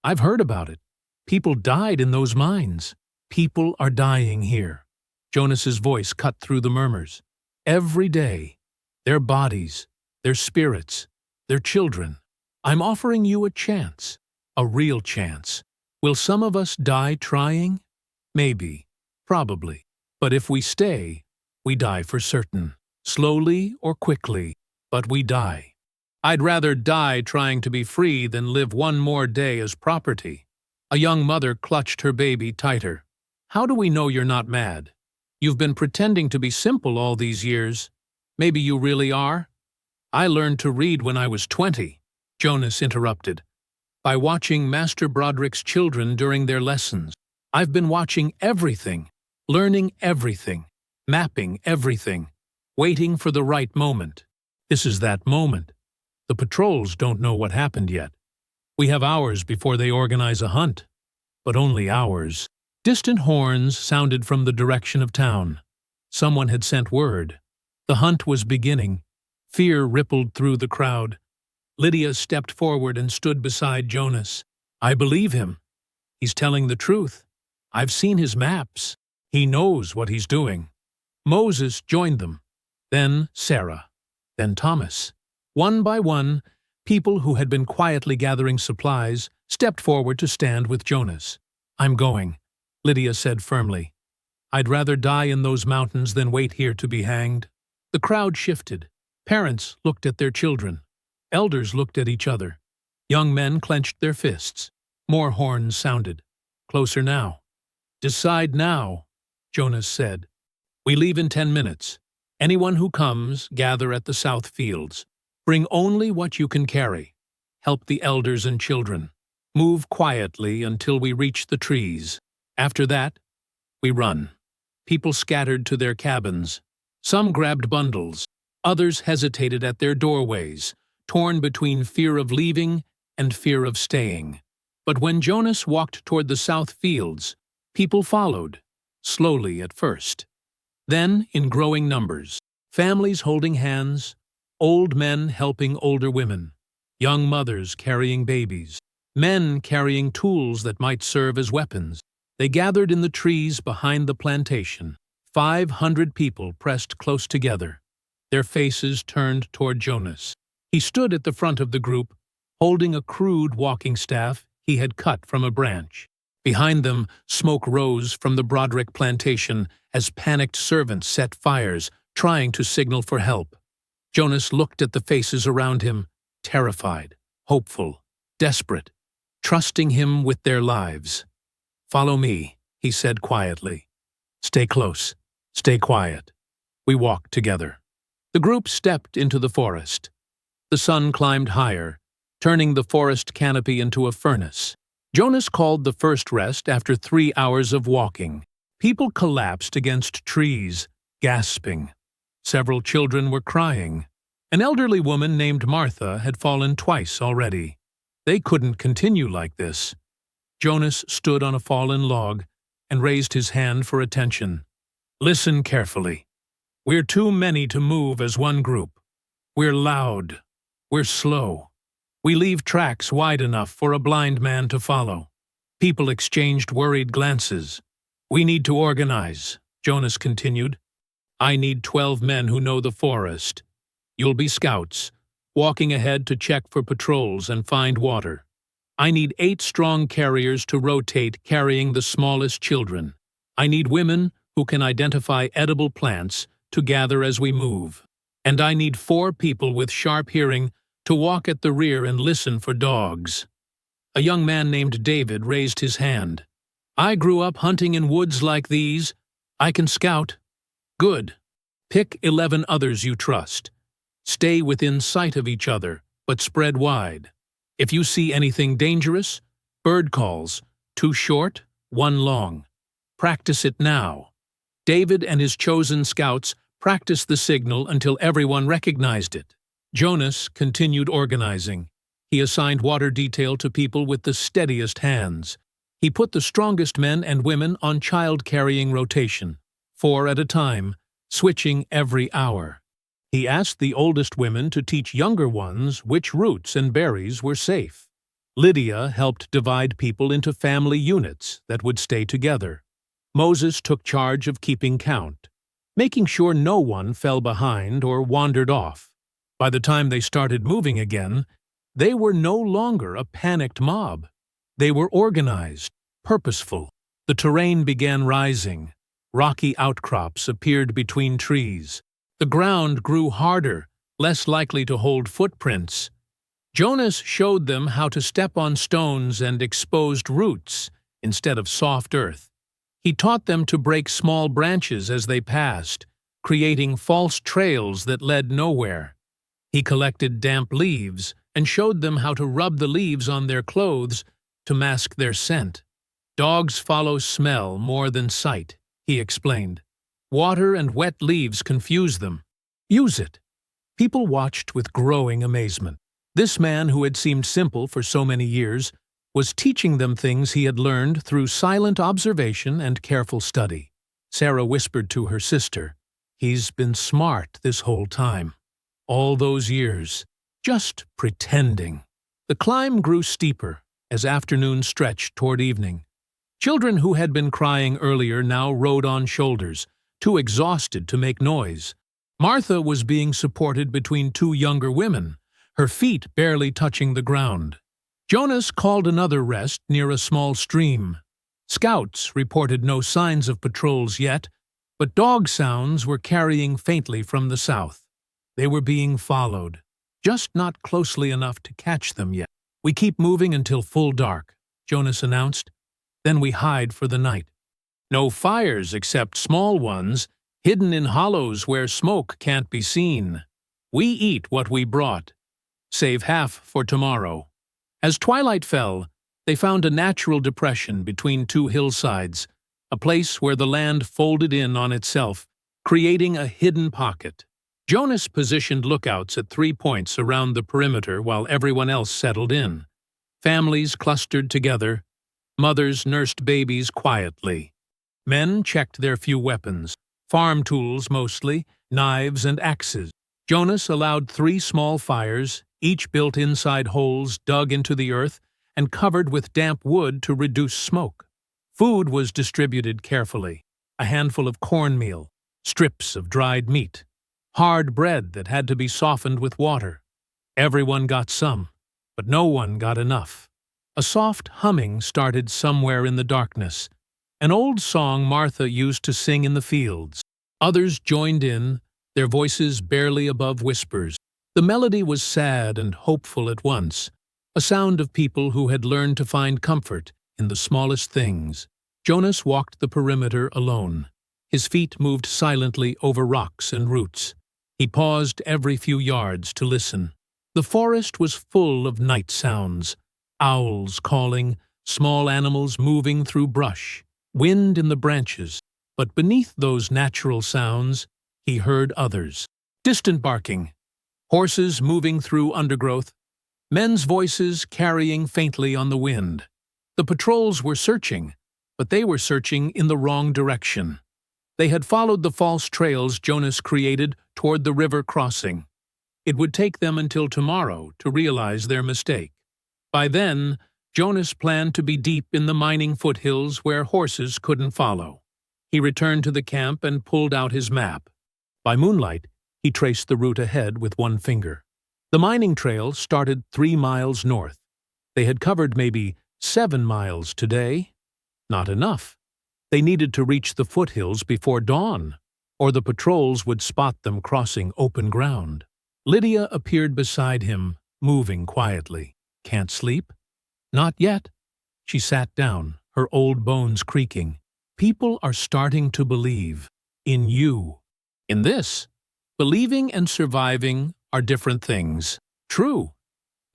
"I've heard about it. People died in those mines." "People are dying here." Jonas's voice cut through the murmurs. "Every day. Their bodies, their spirits, their children. I'm offering you a chance. A real chance. Will some of us die trying? Maybe. Probably. But if we stay, we die for certain. Slowly or quickly, but we die. I'd rather die trying to be free than live one more day as property." A young mother clutched her baby tighter. "How do we know you're not mad? You've been pretending to be simple all these years. Maybe you really are?" "I learned to read when I was 20, Jonas interrupted. "By watching Master Broderick's children during their lessons. I've been watching everything, learning everything, mapping everything, waiting for the right moment. This is that moment. The patrols don't know what happened yet. We have hours before they organize a hunt. But only hours." Distant horns sounded from the direction of town. Someone had sent word. The hunt was beginning. Fear rippled through the crowd. Lydia stepped forward and stood beside Jonas. "I believe him. He's telling the truth. I've seen his maps. He knows what he's doing." Moses joined them. Then Sarah. Then Thomas. One by one, people who had been quietly gathering supplies stepped forward to stand with Jonas. "I'm going," Lydia said firmly. "I'd rather die in those mountains than wait here to be hanged." The crowd shifted. Parents looked at their children. Elders looked at each other. Young men clenched their fists. More horns sounded. Closer now. Decide now, Jonas said. We leave in 10 minutes. Anyone who comes, gather at the south fields. Bring only what you can carry. Help the elders and children. Move quietly until we reach the trees. After that, we run. People scattered to their cabins. Some grabbed bundles. Others hesitated at their doorways, torn between fear of leaving and fear of staying. But when Jonas walked toward the south fields, people followed, slowly at first. Then, in growing numbers, families holding hands, old men helping older women, young mothers carrying babies, men carrying tools that might serve as weapons. They gathered in the trees behind the plantation. 500 people pressed close together, their faces turned toward Jonas. He stood at the front of the group, holding a crude walking staff he had cut from a branch. Behind them, smoke rose from the Broderick plantation as panicked servants set fires, trying to signal for help. Jonas looked at the faces around him, terrified, hopeful, desperate, trusting him with their lives. "Follow me," he said quietly. "Stay close. Stay quiet." We walked together. The group stepped into the forest. The sun climbed higher, turning the forest canopy into a furnace. Jonas called the first rest after 3 hours of walking. People collapsed against trees, gasping. Several children were crying. An elderly woman named Martha had fallen twice already. They couldn't continue like this. Jonas stood on a fallen log and raised his hand for attention. "Listen carefully. We're too many to move as one group. We're loud. We're slow. We leave tracks wide enough for a blind man to follow." People exchanged worried glances. "We need to organize," Jonas continued. "I need 12 men who know the forest. You'll be scouts, walking ahead to check for patrols and find water. I need 8 strong carriers to rotate carrying the smallest children. I need women who can identify edible plants to gather as we move. And I need 4 people with sharp hearing to walk at the rear and listen for dogs." A young man named David raised his hand. "I grew up hunting in woods like these. I can scout." "Good. Pick 11 others you trust. Stay within sight of each other, but spread wide. If you see anything dangerous, bird calls, 2 short, 1 long. Practice it now." David and his chosen scouts practiced the signal until everyone recognized it. Jonas continued organizing. He assigned water detail to people with the steadiest hands. He put the strongest men and women on child-carrying rotation, 4 at a time, switching every hour. He asked the oldest women to teach younger ones which roots and berries were safe. Lydia helped divide people into family units that would stay together. Moses took charge of keeping count, making sure no one fell behind or wandered off. By the time they started moving again, they were no longer a panicked mob. They were organized, purposeful. The terrain began rising. Rocky outcrops appeared between trees. The ground grew harder, less likely to hold footprints. Jonas showed them how to step on stones and exposed roots instead of soft earth. He taught them to break small branches as they passed, creating false trails that led nowhere. He collected damp leaves and showed them how to rub the leaves on their clothes to mask their scent. "Dogs follow smell more than sight," he explained. "Water and wet leaves confuse them. Use it." People watched with growing amazement. This man, who had seemed simple for so many years, was teaching them things he had learned through silent observation and careful study. Sarah whispered to her sister, "He's been smart this whole time. All those years, just pretending." The climb grew steeper as afternoon stretched toward evening. Children who had been crying earlier now rode on shoulders, too exhausted to make noise. Martha was being supported between 2 younger women, her feet barely touching the ground. Jonas called another rest near a small stream. Scouts reported no signs of patrols yet, but dog sounds were carrying faintly from the south. They were being followed, just not closely enough to catch them yet. "We keep moving until full dark," Jonas announced. "Then we hide for the night." No fires except small ones, hidden in hollows where smoke can't be seen. We eat what we brought. Save half for tomorrow. As twilight fell, they found a natural depression between two hillsides, a place where the land folded in on itself, creating a hidden pocket. Jonas positioned lookouts at 3 points around the perimeter while everyone else settled in. Families clustered together. Mothers nursed babies quietly. Men checked their few weapons, farm tools mostly, knives and axes. Jonas allowed 3 small fires, each built inside holes dug into the earth and covered with damp wood to reduce smoke. Food was distributed carefully: a handful of cornmeal, strips of dried meat, hard bread that had to be softened with water. Everyone got some, but no one got enough. A soft humming started somewhere in the darkness, an old song Martha used to sing in the fields. Others joined in, their voices barely above whispers. The melody was sad and hopeful at once, a sound of people who had learned to find comfort in the smallest things. Jonas walked the perimeter alone. His feet moved silently over rocks and roots. He paused every few yards to listen. The forest was full of night sounds: owls calling, small animals moving through brush, wind in the branches. But beneath those natural sounds, he heard others. Distant barking, horses moving through undergrowth, men's voices carrying faintly on the wind. The patrols were searching, but they were searching in the wrong direction. They had followed the false trails Jonas created toward the river crossing. It would take them until tomorrow to realize their mistake. By then, Jonas planned to be deep in the mining foothills where horses couldn't follow. He returned to the camp and pulled out his map. By moonlight, he traced the route ahead with one finger. The mining trail started 3 miles north. They had covered maybe 7 miles today. Not enough. They needed to reach the foothills before dawn, or the patrols would spot them crossing open ground. Lydia appeared beside him, moving quietly. "Can't sleep?" "Not yet." She sat down, her old bones creaking. "People are starting to believe in you." In this, believing and surviving are different things. True,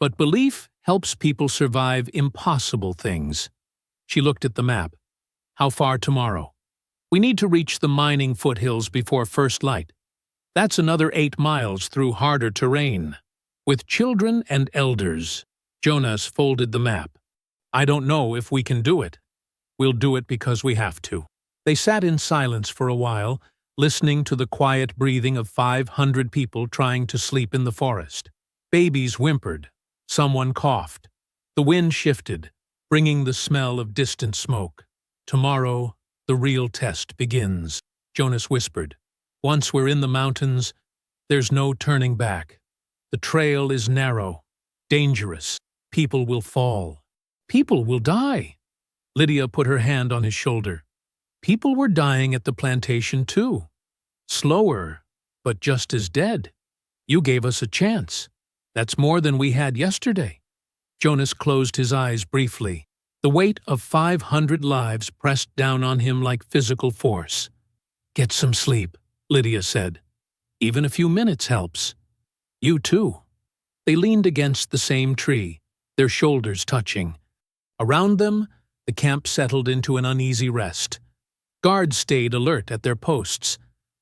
but belief helps people survive impossible things. She looked at the map. "How far tomorrow?" "We need to reach the mining foothills before first light. That's another 8 miles through harder terrain. With children and elders." Jonas folded the map. "I don't know if we can do it. We'll do it because we have to." They sat in silence for a while, listening to the quiet breathing of 500 people trying to sleep in the forest. Babies whimpered. Someone coughed. The wind shifted, bringing the smell of distant smoke. "Tomorrow, the real test begins," Jonas whispered. "Once we're in the mountains, there's no turning back. The trail is narrow, dangerous. People will fall. People will die." Lydia put her hand on his shoulder. "People were dying at the plantation too. Slower, but just as dead. You gave us a chance. That's more than we had yesterday." Jonas closed his eyes briefly. The weight of 500 lives pressed down on him like physical force. "Get some sleep," Lydia said. "Even a few minutes helps. You too." They leaned against the same tree, their shoulders touching. Around them, the camp settled into an uneasy rest. Guards stayed alert at their posts.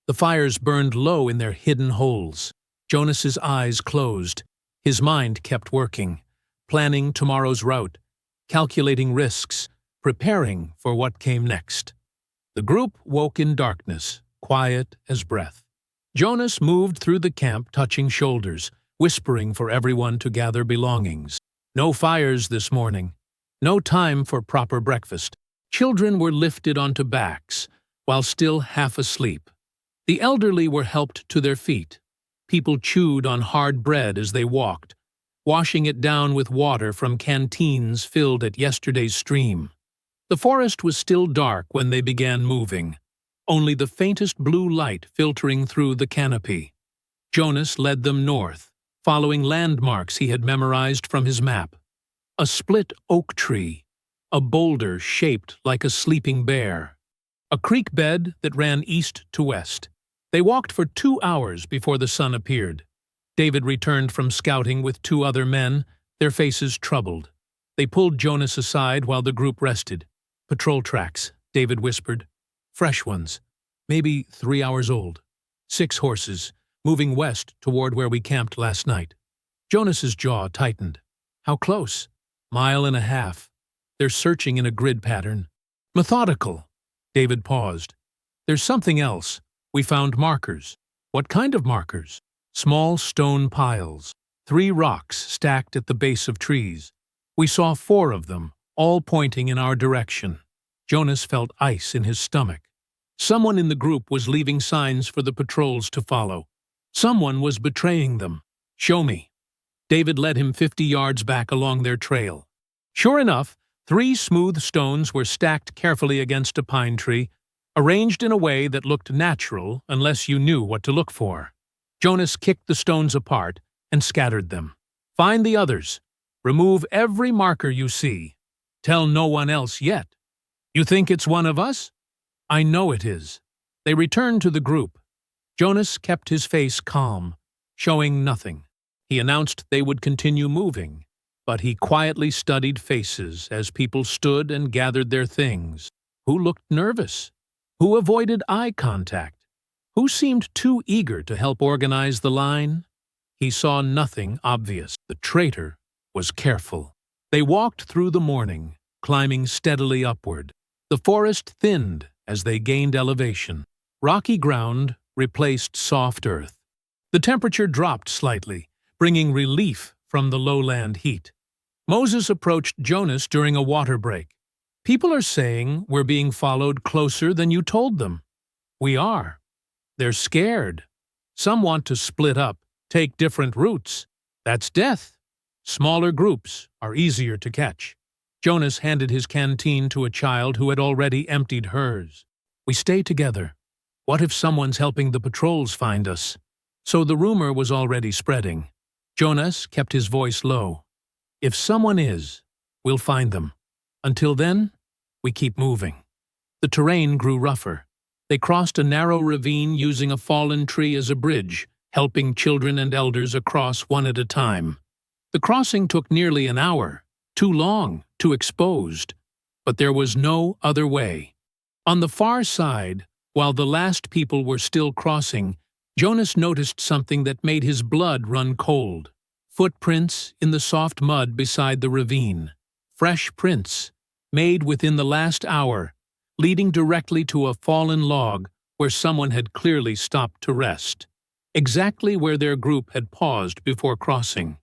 The fires burned low in their hidden holes. Jonas's eyes closed. His mind kept working, planning tomorrow's route, calculating risks, preparing for what came next. The group woke in darkness, quiet as breath. Jonas moved through the camp, touching shoulders, whispering for everyone to gather belongings. No fires this morning. No time for proper breakfast. Children were lifted onto backs, while still half asleep. The elderly were helped to their feet. People chewed on hard bread as they walked, washing it down with water from canteens filled at yesterday's stream. The forest was still dark when they began moving, only the faintest blue light filtering through the canopy. Jonas led them north, following landmarks he had memorized from his map. A split oak tree, a boulder shaped like a sleeping bear. a creek bed that ran east to west. They walked for 2 hours before the sun appeared. David returned from scouting with 2 other men, their faces troubled. They pulled Jonas aside while the group rested. "Patrol tracks," David whispered. "Fresh ones, maybe 3 hours old. 6 horses, moving west toward where we camped last night." Jonas's jaw tightened. "How close?" "1.5 miles. They're searching in a grid pattern." "Methodical." David paused. "There's something else. We found markers." "What kind of markers?" "Small stone piles. 3 rocks stacked at the base of trees. We saw 4 of them, all pointing in our direction." Jonas felt ice in his stomach. Someone in the group was leaving signs for the patrols to follow. Someone was betraying them. "Show me." David led him 50 yards back along their trail. Sure enough, 3 smooth stones were stacked carefully against a pine tree, arranged in a way that looked natural unless you knew what to look for. Jonas kicked the stones apart and scattered them. "Find the others. Remove every marker you see. Tell no one else yet." "You think it's one of us?" "I know it is." They returned to the group. Jonas kept his face calm, showing nothing. He announced they would continue moving, but he quietly studied faces as people stood and gathered their things. Who looked nervous? Who avoided eye contact? Who seemed too eager to help organize the line? He saw nothing obvious. The traitor was careful. They walked through the morning, climbing steadily upward. The forest thinned as they gained elevation. Rocky ground replaced soft earth. The temperature dropped slightly, bringing relief from the lowland heat. Moses approached Jonas during a water break. "People are saying we're being followed closer than you told them." "We are. They're scared. Some want to split up, take different routes. That's death. Smaller groups are easier to catch." Jonas handed his canteen to a child who had already emptied hers. "We stay together. What if someone's helping the patrols find us?" So the rumor was already spreading. Jonas kept his voice low. "If someone is, we'll find them. Until then, we keep moving." The terrain grew rougher. They crossed a narrow ravine using a fallen tree as a bridge, helping children and elders across one at a time. The crossing took nearly an hour. Too long, too exposed. But there was no other way. On the far side, while the last people were still crossing, Jonas noticed something that made his blood run cold. Footprints in the soft mud beside the ravine. Fresh prints, made within the last hour, leading directly to a fallen log where someone had clearly stopped to rest. Exactly where their group had paused before crossing.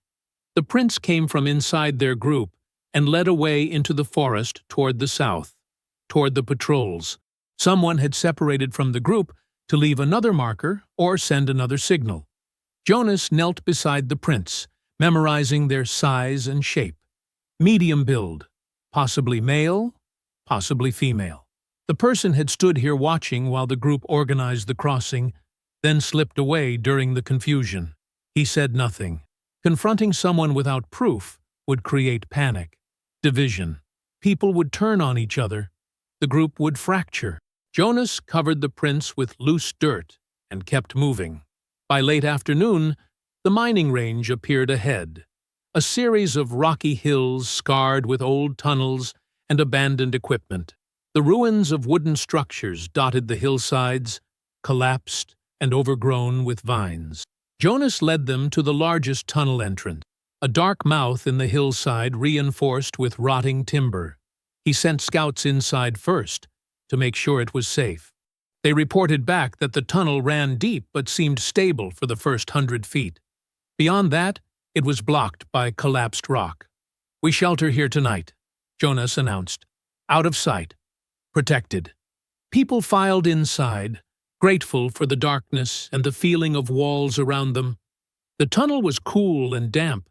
The prints came from inside their group and led away into the forest toward the south, toward the patrols. Someone had separated from the group to leave another marker or send another signal. Jonas knelt beside the prints, memorizing their size and shape. Medium build, possibly male, possibly female. The person had stood here watching while the group organized the crossing, then slipped away during the confusion. He said nothing. Confronting someone without proof would create panic, division. People would turn on each other. The group would fracture. Jonas covered the prints with loose dirt and kept moving. By late afternoon, the mining range appeared ahead. A series of rocky hills scarred with old tunnels and abandoned equipment. The ruins of wooden structures dotted the hillsides, collapsed and overgrown with vines. Jonas led them to the largest tunnel entrance, a dark mouth in the hillside reinforced with rotting timber. He sent scouts inside first, to make sure it was safe. They reported back that the tunnel ran deep but seemed stable for the first 100 feet. Beyond that, it was blocked by collapsed rock. "We shelter here tonight," Jonas announced. "Out of sight. Protected." People filed inside, grateful for the darkness and the feeling of walls around them. The tunnel was cool and damp,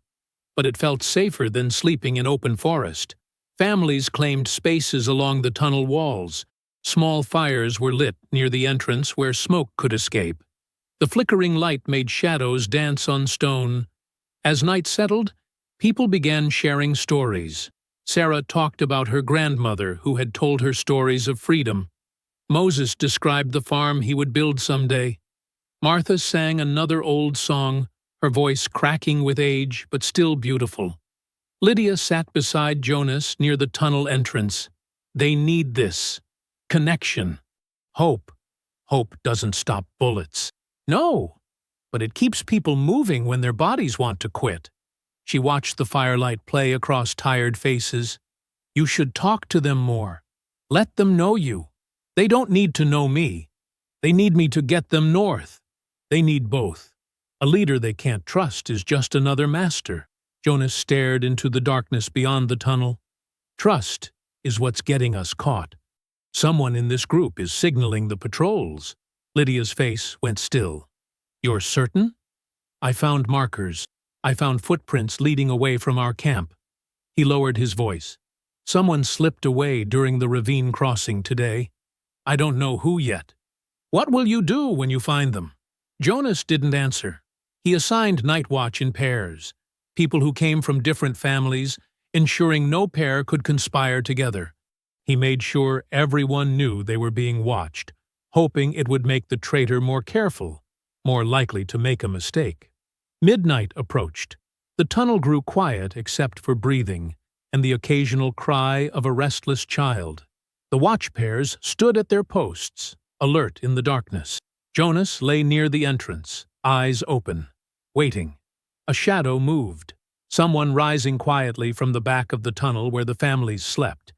but it felt safer than sleeping in open forest. Families claimed spaces along the tunnel walls. Small fires were lit near the entrance where smoke could escape. The flickering light made shadows dance on stone. As night settled, people began sharing stories. Sarah talked about her grandmother who had told her stories of freedom. Moses described the farm he would build someday. Martha sang another old song, her voice cracking with age but still beautiful. Lydia sat beside Jonas near the tunnel entrance. They need this. Connection. Hope. Hope doesn't stop bullets. No, but it keeps people moving when their bodies want to quit. She watched the firelight play across tired faces. You should talk to them more. Let them know you. They don't need to know me. They need me to get them north. They need both. A leader they can't trust is just another master. Jonas stared into the darkness beyond the tunnel. Trust is what's getting us caught. Someone in this group is signaling the patrols. Lydia's face went still. You're certain? I found markers. I found footprints leading away from our camp. He lowered his voice. Someone slipped away during the ravine crossing today. I don't know who yet. What will you do when you find them? Jonas didn't answer. He assigned night watch in pairs, people who came from different families, ensuring no pair could conspire together. He made sure everyone knew they were being watched, hoping it would make the traitor more careful, more likely to make a mistake. Midnight approached. The tunnel grew quiet except for breathing and the occasional cry of a restless child. The watch pairs stood at their posts, alert in the darkness. Jonas lay near the entrance, eyes open, waiting. A shadow moved, someone rising quietly from the back of the tunnel where the families slept.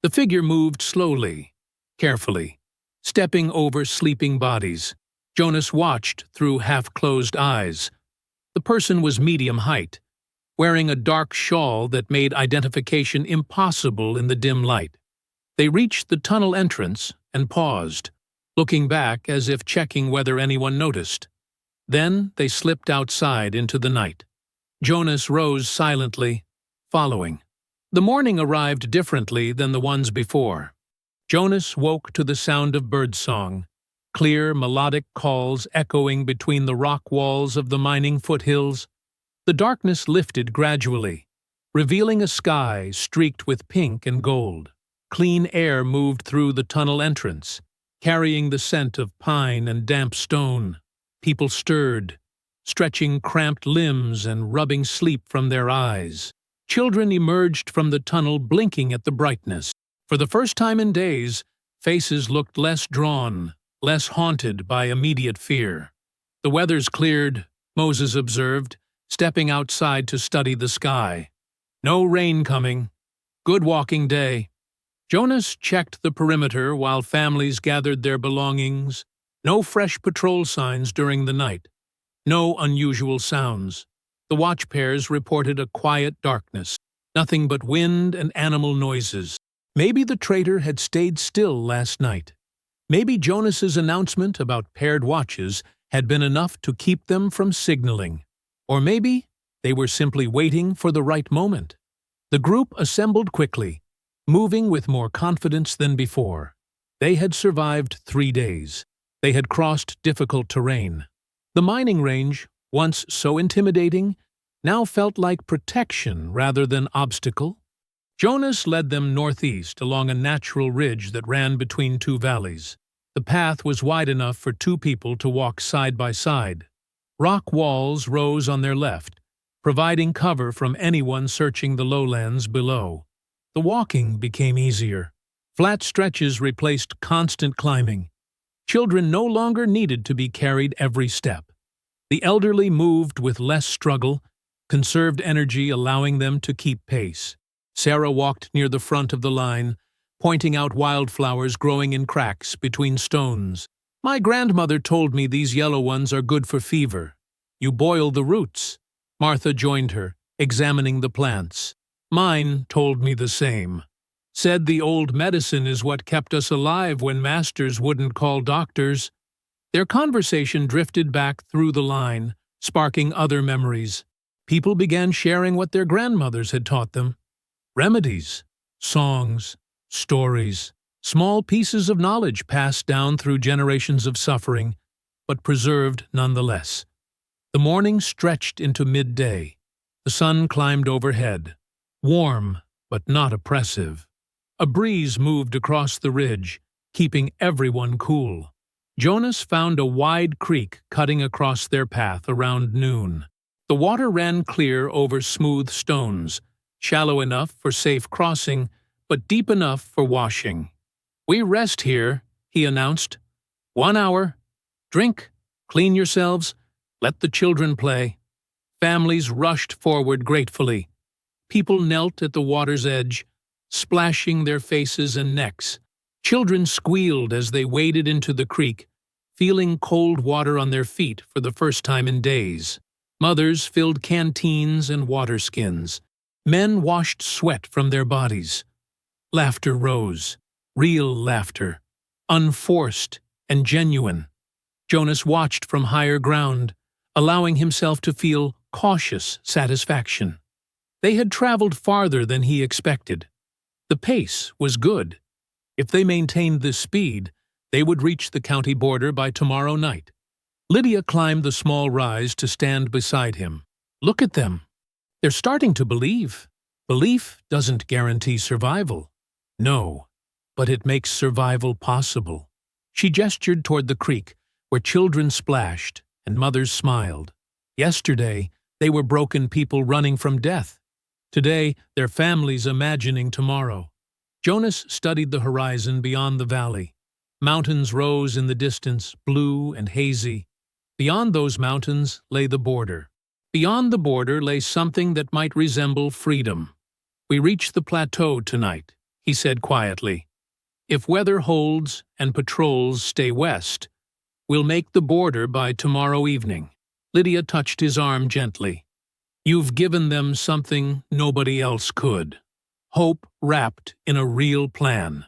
The figure moved slowly, carefully, stepping over sleeping bodies. Jonas watched through half-closed eyes. The person was medium height, wearing a dark shawl that made identification impossible in the dim light. They reached the tunnel entrance and paused, looking back as if checking whether anyone noticed. Then they slipped outside into the night. Jonas rose silently, following. The morning arrived differently than the ones before. Jonas woke to the sound of birdsong, clear melodic calls echoing between the rock walls of the mining foothills. The darkness lifted gradually, revealing a sky streaked with pink and gold. Clean air moved through the tunnel entrance, carrying the scent of pine and damp stone. People stirred, stretching cramped limbs and rubbing sleep from their eyes. Children emerged from the tunnel blinking at the brightness. For the first time in days, faces looked less drawn, less haunted by immediate fear. The weather's cleared, Moses observed, stepping outside to study the sky. No rain coming. Good walking day. Jonas checked the perimeter while families gathered their belongings. No fresh patrol signs during the night. No unusual sounds. The watch pairs reported a quiet darkness. Nothing but wind and animal noises. Maybe the traitor had stayed still last night. Maybe Jonas's announcement about paired watches had been enough to keep them from signaling. Or maybe they were simply waiting for the right moment. The group assembled quickly, moving with more confidence than before. They had survived 3 days. They had crossed difficult terrain. The mining range, once so intimidating, now felt like protection rather than obstacle. Jonas led them northeast along a natural ridge that ran between two valleys. The path was wide enough for 2 people to walk side by side. Rock walls rose on their left, providing cover from anyone searching the lowlands below. The walking became easier. Flat stretches replaced constant climbing. Children no longer needed to be carried every step. The elderly moved with less struggle, conserved energy allowing them to keep pace. Sarah walked near the front of the line, pointing out wildflowers growing in cracks between stones. My grandmother told me these yellow ones are good for fever. You boil the roots. Martha joined her, examining the plants. Mine told me the same. Said the old medicine is what kept us alive when masters wouldn't call doctors. Their conversation drifted back through the line, sparking other memories. People began sharing what their grandmothers had taught them. Remedies, songs, stories, small pieces of knowledge passed down through generations of suffering, but preserved nonetheless. The morning stretched into midday. The sun climbed overhead, warm but not oppressive. A breeze moved across the ridge, keeping everyone cool. Jonas found a wide creek cutting across their path around noon. The water ran clear over smooth stones, shallow enough for safe crossing, but deep enough for washing. "We rest here," he announced. "1 hour. Drink, clean yourselves, let the children play." Families rushed forward gratefully. People knelt at the water's edge, splashing their faces and necks. Children squealed as they waded into the creek, feeling cold water on their feet for the first time in days. Mothers filled canteens and water skins. Men washed sweat from their bodies. Laughter rose, real laughter, unforced and genuine. Jonas watched from higher ground, allowing himself to feel cautious satisfaction. They had traveled farther than he expected. The pace was good. If they maintained this speed, they would reach the county border by tomorrow night. Lydia climbed the small rise to stand beside him. "Look at them. They're starting to believe. Belief doesn't guarantee survival. No, but it makes survival possible." She gestured toward the creek, where children splashed and mothers smiled. Yesterday, they were broken people running from death. Today, their families imagining tomorrow. Jonas studied the horizon beyond the valley. Mountains rose in the distance, blue and hazy. Beyond those mountains lay the border. Beyond the border lay something that might resemble freedom. "We reach the plateau tonight," he said quietly. "If weather holds and patrols stay west, we'll make the border by tomorrow evening." Lydia touched his arm gently. "You've given them something nobody else could. Hope wrapped in a real plan.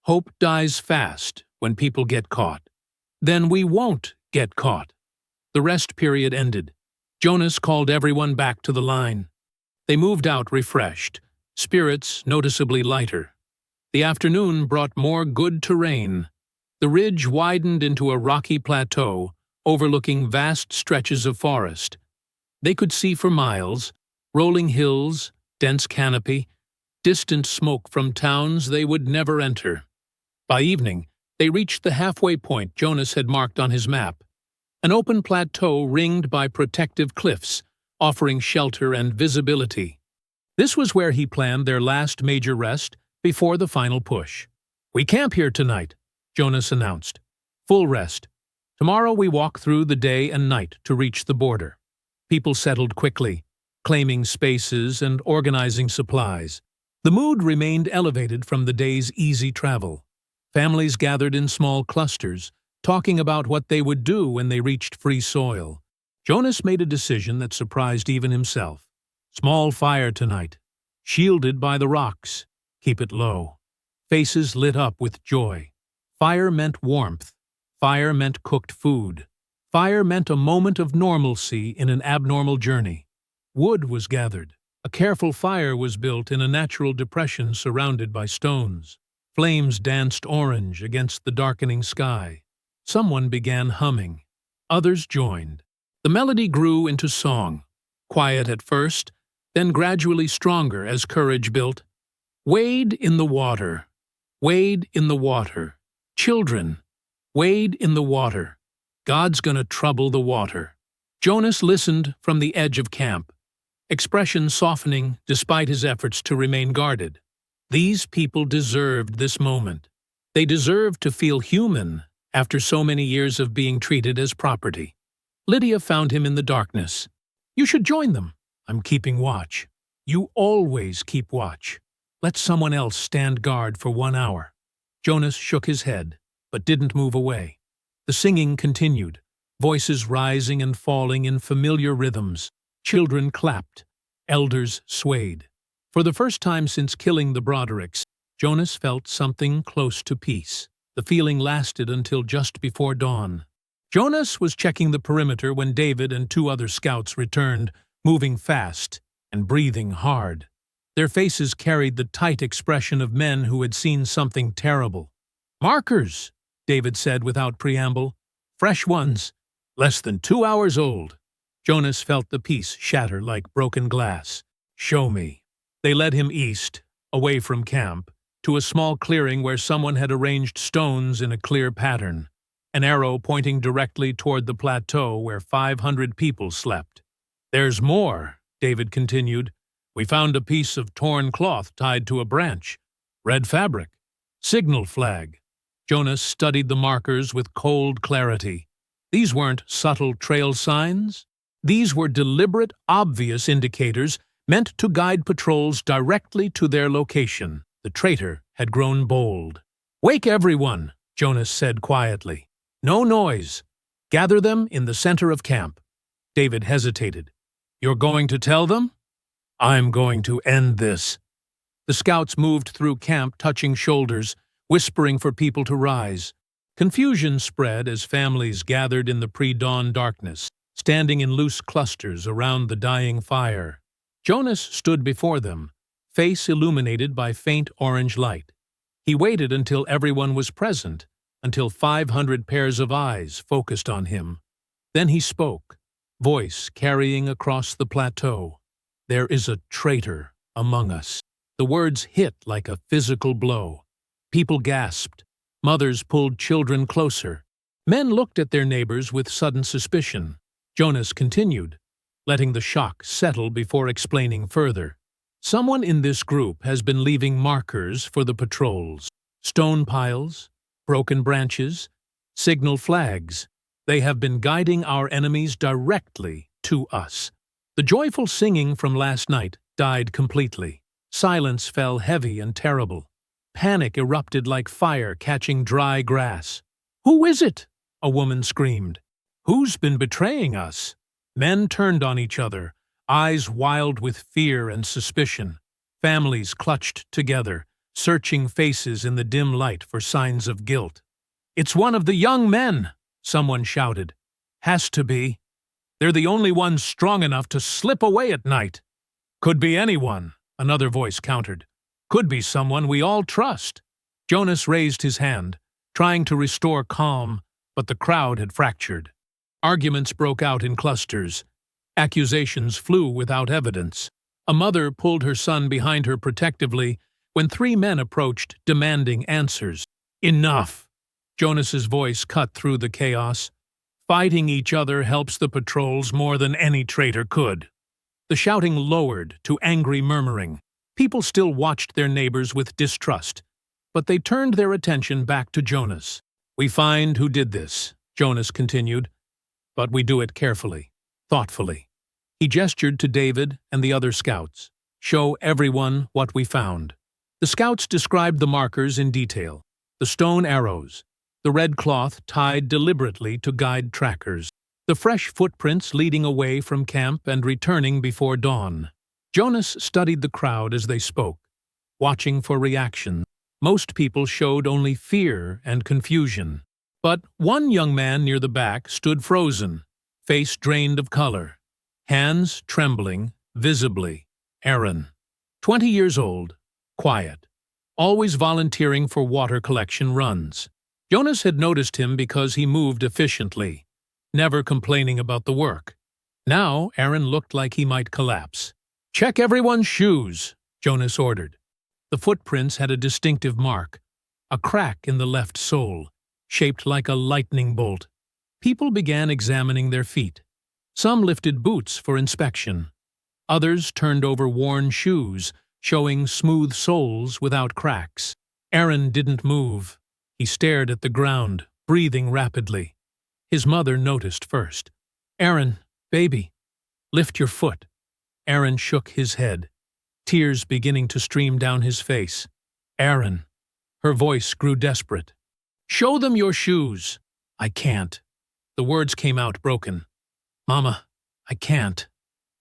Hope dies fast when people get caught. Then we won't get caught." The rest period ended. Jonas called everyone back to the line. They moved out refreshed, spirits noticeably lighter. The afternoon brought more good terrain. The ridge widened into a rocky plateau, overlooking vast stretches of forest. They could see for miles, rolling hills, dense canopy, distant smoke from towns they would never enter. By evening, they reached the halfway point Jonas had marked on his map, an open plateau ringed by protective cliffs, offering shelter and visibility. This was where he planned their last major rest before the final push. "We camp here tonight," Jonas announced. "Full rest. Tomorrow we walk through the day and night to reach the border." People settled quickly, claiming spaces and organizing supplies. The mood remained elevated from the day's easy travel. Families gathered in small clusters, talking about what they would do when they reached free soil. Jonas made a decision that surprised even himself. Small fire tonight, shielded by the rocks. Keep it low. Faces lit up with joy. Fire meant warmth. Fire meant cooked food. Fire meant a moment of normalcy in an abnormal journey. Wood was gathered. A careful fire was built in a natural depression surrounded by stones. Flames danced orange against the darkening sky. Someone began humming. Others joined. The melody grew into song, quiet at first, then gradually stronger as courage built. "Wade in the water. Wade in the water. Children, wade in the water. God's gonna trouble the water." Jonas listened from the edge of camp, expression softening despite his efforts to remain guarded. These people deserved this moment. They deserved to feel human after so many years of being treated as property. Lydia found him in the darkness. "You should join them." "I'm keeping watch." "You always keep watch. Let someone else stand guard for 1 hour." Jonas shook his head, but didn't move away. The singing continued, voices rising and falling in familiar rhythms. Children clapped. Elders swayed. For the first time since killing the Brodericks, Jonas felt something close to peace. The feeling lasted until just before dawn. Jonas was checking the perimeter when David and 2 other scouts returned, moving fast and breathing hard. Their faces carried the tight expression of men who had seen something terrible. "Markers," David said without preamble. "Fresh ones. Less than 2 hours old." Jonas felt the peace shatter like broken glass. "Show me." They led him east, away from camp, to a small clearing where someone had arranged stones in a clear pattern, an arrow pointing directly toward the plateau where 500 people slept. "There's more," David continued. "We found a piece of torn cloth tied to a branch. Red fabric. Signal flag." Jonas studied the markers with cold clarity. These weren't subtle trail signs. These were deliberate, obvious indicators meant to guide patrols directly to their location. The traitor had grown bold. "Wake everyone," Jonas said quietly. "No noise. Gather them in the center of camp." David hesitated. "You're going to tell them?" "I'm going to end this." The scouts moved through camp, touching shoulders, whispering for people to rise. Confusion spread as families gathered in the pre-dawn darkness, standing in loose clusters around the dying fire. Jonas stood before them, face illuminated by faint orange light. He waited until everyone was present, until 500 pairs of eyes focused on him. Then he spoke, voice carrying across the plateau. "There is a traitor among us." The words hit like a physical blow. People gasped. Mothers pulled children closer. Men looked at their neighbors with sudden suspicion. Jonas continued, letting the shock settle before explaining further. "Someone in this group has been leaving markers for the patrols. Stone piles, broken branches, signal flags. They have been guiding our enemies directly to us." The joyful singing from last night died completely. Silence fell heavy and terrible. Panic erupted like fire catching dry grass. "Who is it?" a woman screamed. "Who's been betraying us?" Men turned on each other, eyes wild with fear and suspicion. Families clutched together, searching faces in the dim light for signs of guilt. "It's one of the young men," someone shouted. "Has to be. They're the only ones strong enough to slip away at night." "Could be anyone," another voice countered. "Could be someone we all trust." Jonas raised his hand, trying to restore calm, but the crowd had fractured. Arguments broke out in clusters. Accusations flew without evidence. A mother pulled her son behind her protectively when 3 men approached, demanding answers. "Enough!" Jonas's voice cut through the chaos. "Fighting each other helps the patrols more than any traitor could." The shouting lowered to angry murmuring. People still watched their neighbors with distrust, but they turned their attention back to Jonas. "We find who did this," Jonas continued, "but we do it carefully, thoughtfully." He gestured to David and the other scouts. "Show everyone what we found." The scouts described the markers in detail. The stone arrows, the red cloth tied deliberately to guide trackers, the fresh footprints leading away from camp and returning before dawn. Jonas studied the crowd as they spoke, watching for reaction. Most people showed only fear and confusion. But one young man near the back stood frozen, face drained of color, hands trembling visibly. Aaron, 20 years old, quiet, always volunteering for water collection runs. Jonas had noticed him because he moved efficiently, never complaining about the work. Now Aaron looked like he might collapse. "Check everyone's shoes," Jonas ordered. The footprints had a distinctive mark, a crack in the left sole, shaped like a lightning bolt. People began examining their feet. Some lifted boots for inspection. Others turned over worn shoes, showing smooth soles without cracks. Aaron didn't move. He stared at the ground, breathing rapidly. His mother noticed first. "Aaron, baby, lift your foot." Aaron shook his head, tears beginning to stream down his face. "Aaron." Her voice grew desperate. "Show them your shoes." "I can't." The words came out broken. "Mama, I can't."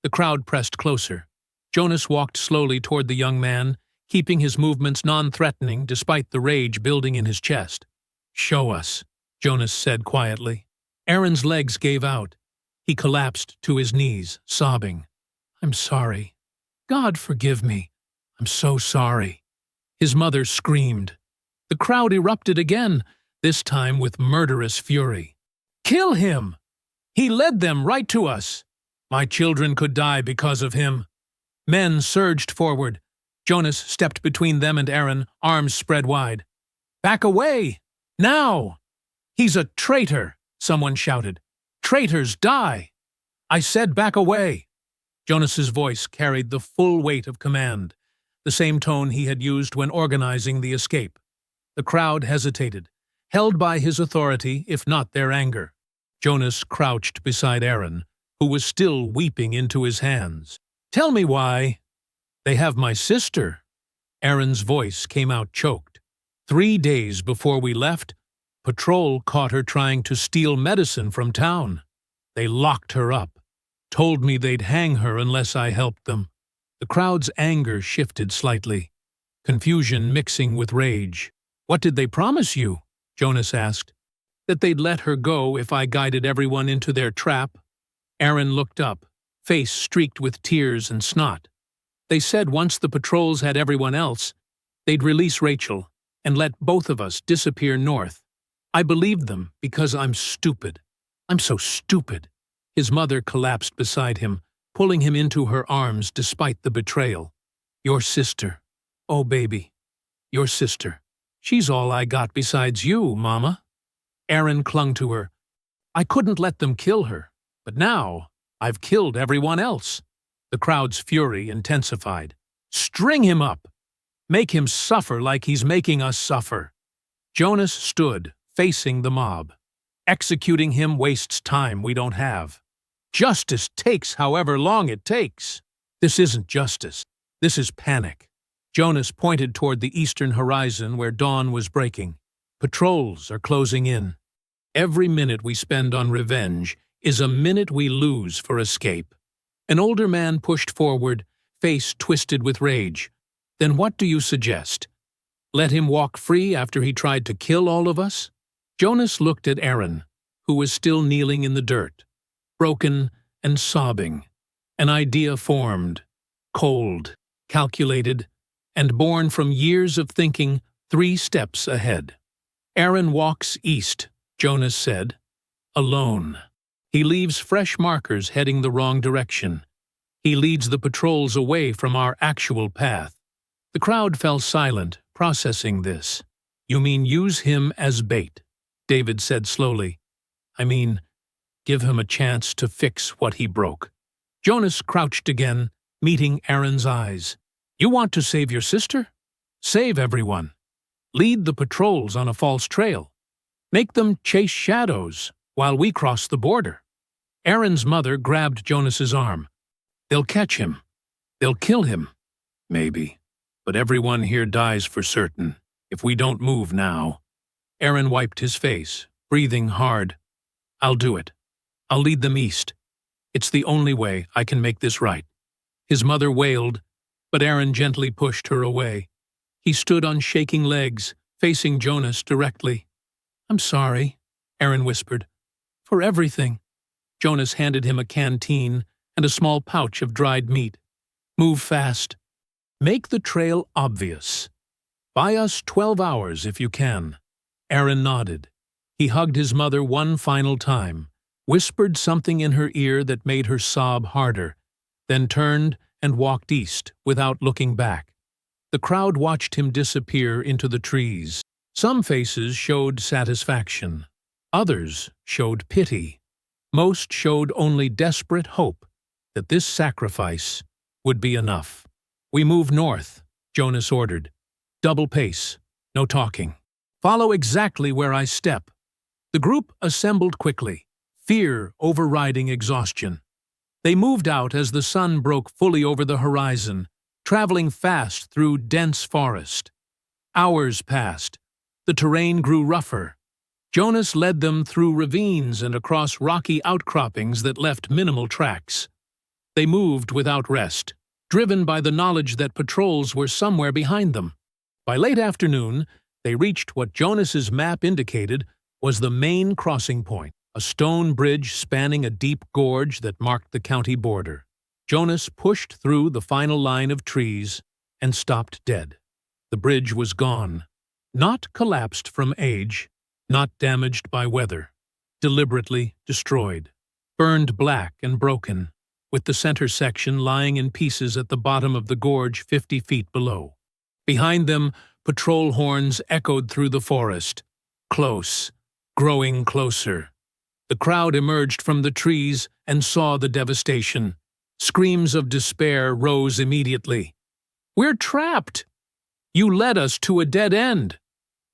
The crowd pressed closer. Jonas walked slowly toward the young man, keeping his movements non-threatening despite the rage building in his chest. "Show us," Jonas said quietly. Aaron's legs gave out. He collapsed to his knees, sobbing. "I'm sorry. God forgive me. I'm so sorry." His mother screamed. The crowd erupted again, this time with murderous fury. "Kill him! He led them right to us. My children could die because of him." Men surged forward. Jonas stepped between them and Aaron, arms spread wide. "Back away! Now!" "He's a traitor!" someone shouted. "Traitors die!" "I said back away!" Jonas's voice carried the full weight of command, the same tone he had used when organizing the escape. The crowd hesitated, held by his authority, if not their anger. Jonas crouched beside Aaron, who was still weeping into his hands. "Tell me why." "They have my sister." Aaron's voice came out choked. 3 days before we left, patrol caught her trying to steal medicine from town. They locked her up, told me they'd hang her unless I helped them. The crowd's anger shifted slightly, confusion mixing with rage. "What did they promise you?" Jonas asked. "That they'd let her go if I guided everyone into their trap." Aaron looked up, face streaked with tears and snot. "They said once the patrols had everyone else, they'd release Rachel and let both of us disappear north. I believed them because I'm stupid. I'm so stupid." His mother collapsed beside him, pulling him into her arms despite the betrayal. "Your sister. Oh, baby. Your sister. She's all I got besides you, Mama." Aaron clung to her. "I couldn't let them kill her, but now I've killed everyone else." The crowd's fury intensified. "String him up! Make him suffer like he's making us suffer." Jonas stood, facing the mob. "Executing him wastes time we don't have. Justice takes however long it takes." "This isn't justice. This is panic." Jonas pointed toward the eastern horizon where dawn was breaking. "Patrols are closing in. Every minute we spend on revenge is a minute we lose for escape." An older man pushed forward, face twisted with rage. "Then what do you suggest? Let him walk free after he tried to kill all of us?" Jonas looked at Aaron, who was still kneeling in the dirt, broken and sobbing. An idea formed, cold, calculated, and born from years of thinking 3 steps ahead. "Aaron walks east," Jonas said, "alone. He leaves fresh markers heading the wrong direction. He leads the patrols away from our actual path." The crowd fell silent, processing this. "You mean use him as bait," David said slowly. "I mean, give him a chance to fix what he broke." Jonas crouched again, meeting Aaron's eyes. "You want to save your sister? Save everyone. Lead the patrols on a false trail. Make them chase shadows while we cross the border." Aaron's mother grabbed Jonas's arm. "They'll catch him. They'll kill him. Maybe. But everyone here dies for certain, if we don't move now." Aaron wiped his face, breathing hard. "I'll do it. I'll lead them east. It's the only way I can make this right." His mother wailed, but Aaron gently pushed her away. He stood on shaking legs, facing Jonas directly. "I'm sorry," Aaron whispered, "for everything." Jonas handed him a canteen and a small pouch of dried meat. "Move fast. Make the trail obvious. Buy us 12 hours if you can." Aaron nodded. He hugged his mother one final time, whispered something in her ear that made her sob harder, then turned and walked east without looking back. The crowd watched him disappear into the trees. Some faces showed satisfaction. Others showed pity. Most showed only desperate hope that this sacrifice would be enough. "We move north," Jonas ordered. "Double pace, no talking. Follow exactly where I step." The group assembled quickly, fear overriding exhaustion. They moved out as the sun broke fully over the horizon, traveling fast through dense forest. Hours passed. The terrain grew rougher. Jonas led them through ravines and across rocky outcroppings that left minimal tracks. They moved without rest, driven by the knowledge that patrols were somewhere behind them. By late afternoon, they reached what Jonas's map indicated was the main crossing point, a stone bridge spanning a deep gorge that marked the county border. Jonas pushed through the final line of trees and stopped dead. The bridge was gone, not collapsed from age, not damaged by weather, deliberately destroyed, burned black and broken. with the center section lying in pieces at the bottom of the gorge 50 feet below. Behind them, patrol horns echoed through the forest. Close, growing closer. The crowd emerged from the trees and saw the devastation. Screams of despair rose immediately. "We're trapped! You led us to a dead end!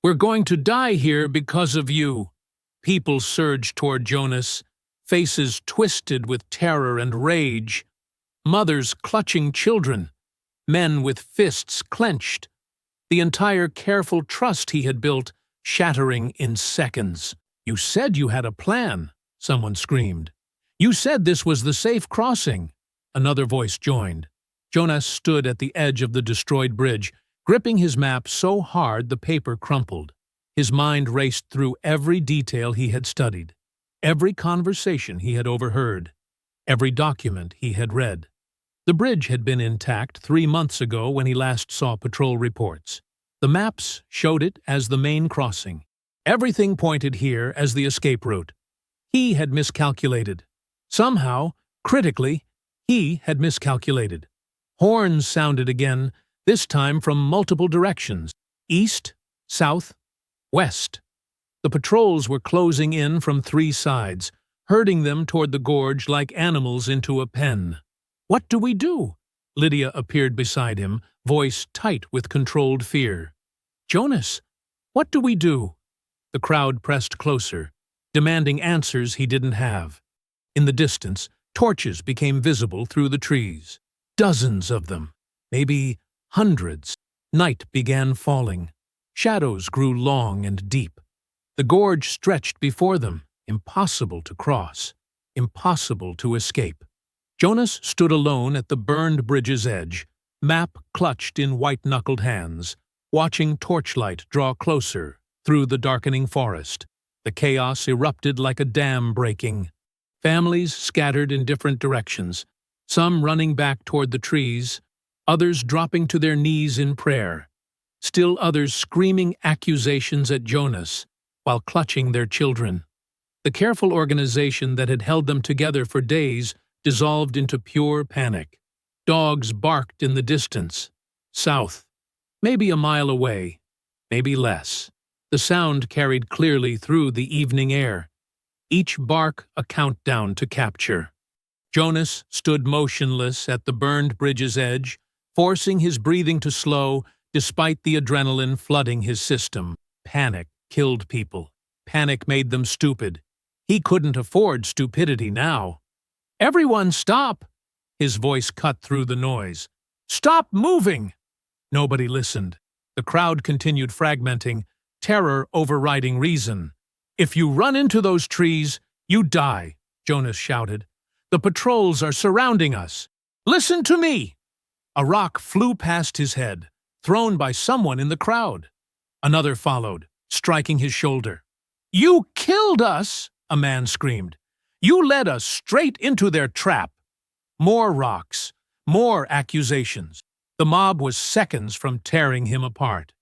We're going to die here because of you!" People surged toward Jonas, faces twisted with terror and rage. Mothers clutching children, men with fists clenched. The entire careful trust he had built shattering in seconds. "You said you had a plan," someone screamed. "You said this was the safe crossing." Another voice joined. Jonas stood at the edge of the destroyed bridge, gripping his map so hard the paper crumpled. His mind raced through every detail he had studied, every conversation he had overheard, every document he had read. The bridge had been intact 3 months ago when he last saw patrol reports. The maps showed it as the main crossing. Everything pointed here as the escape route. He had miscalculated. Somehow, critically, he had miscalculated. Horns sounded again, this time from multiple directions: east, south, west. The patrols were closing in from 3 sides, herding them toward the gorge like animals into a pen. "What do we do?" Lydia appeared beside him, voice tight with controlled fear. "Jonas, what do we do?" The crowd pressed closer, demanding answers he didn't have. In the distance, torches became visible through the trees. Dozens of them, maybe hundreds. Night began falling. Shadows grew long and deep. The gorge stretched before them, impossible to cross, impossible to escape. Jonas stood alone at the burned bridge's edge, map clutched in white-knuckled hands, watching torchlight draw closer through the darkening forest. The chaos erupted like a dam breaking. Families scattered in different directions, some running back toward the trees, others dropping to their knees in prayer, still others screaming accusations at Jonas while clutching their children. The careful organization that had held them together for days dissolved into pure panic. Dogs barked in the distance, south, maybe a mile away, maybe less. The sound carried clearly through the evening air, each bark a countdown to capture. Jonas stood motionless at the burned bridge's edge, forcing his breathing to slow despite the adrenaline flooding his system. Panic killed people. Panic made them stupid. He couldn't afford stupidity now. "Everyone stop!" His voice cut through the noise. "Stop moving!" Nobody listened. The crowd continued fragmenting, terror overriding reason. "If you run into those trees, you die," Jonas shouted. "The patrols are surrounding us. Listen to me!" A rock flew past his head, thrown by someone in the crowd. Another followed, striking his shoulder. "You killed us!" a man screamed. "You led us straight into their trap." More rocks, more accusations. The mob was seconds from tearing him apart.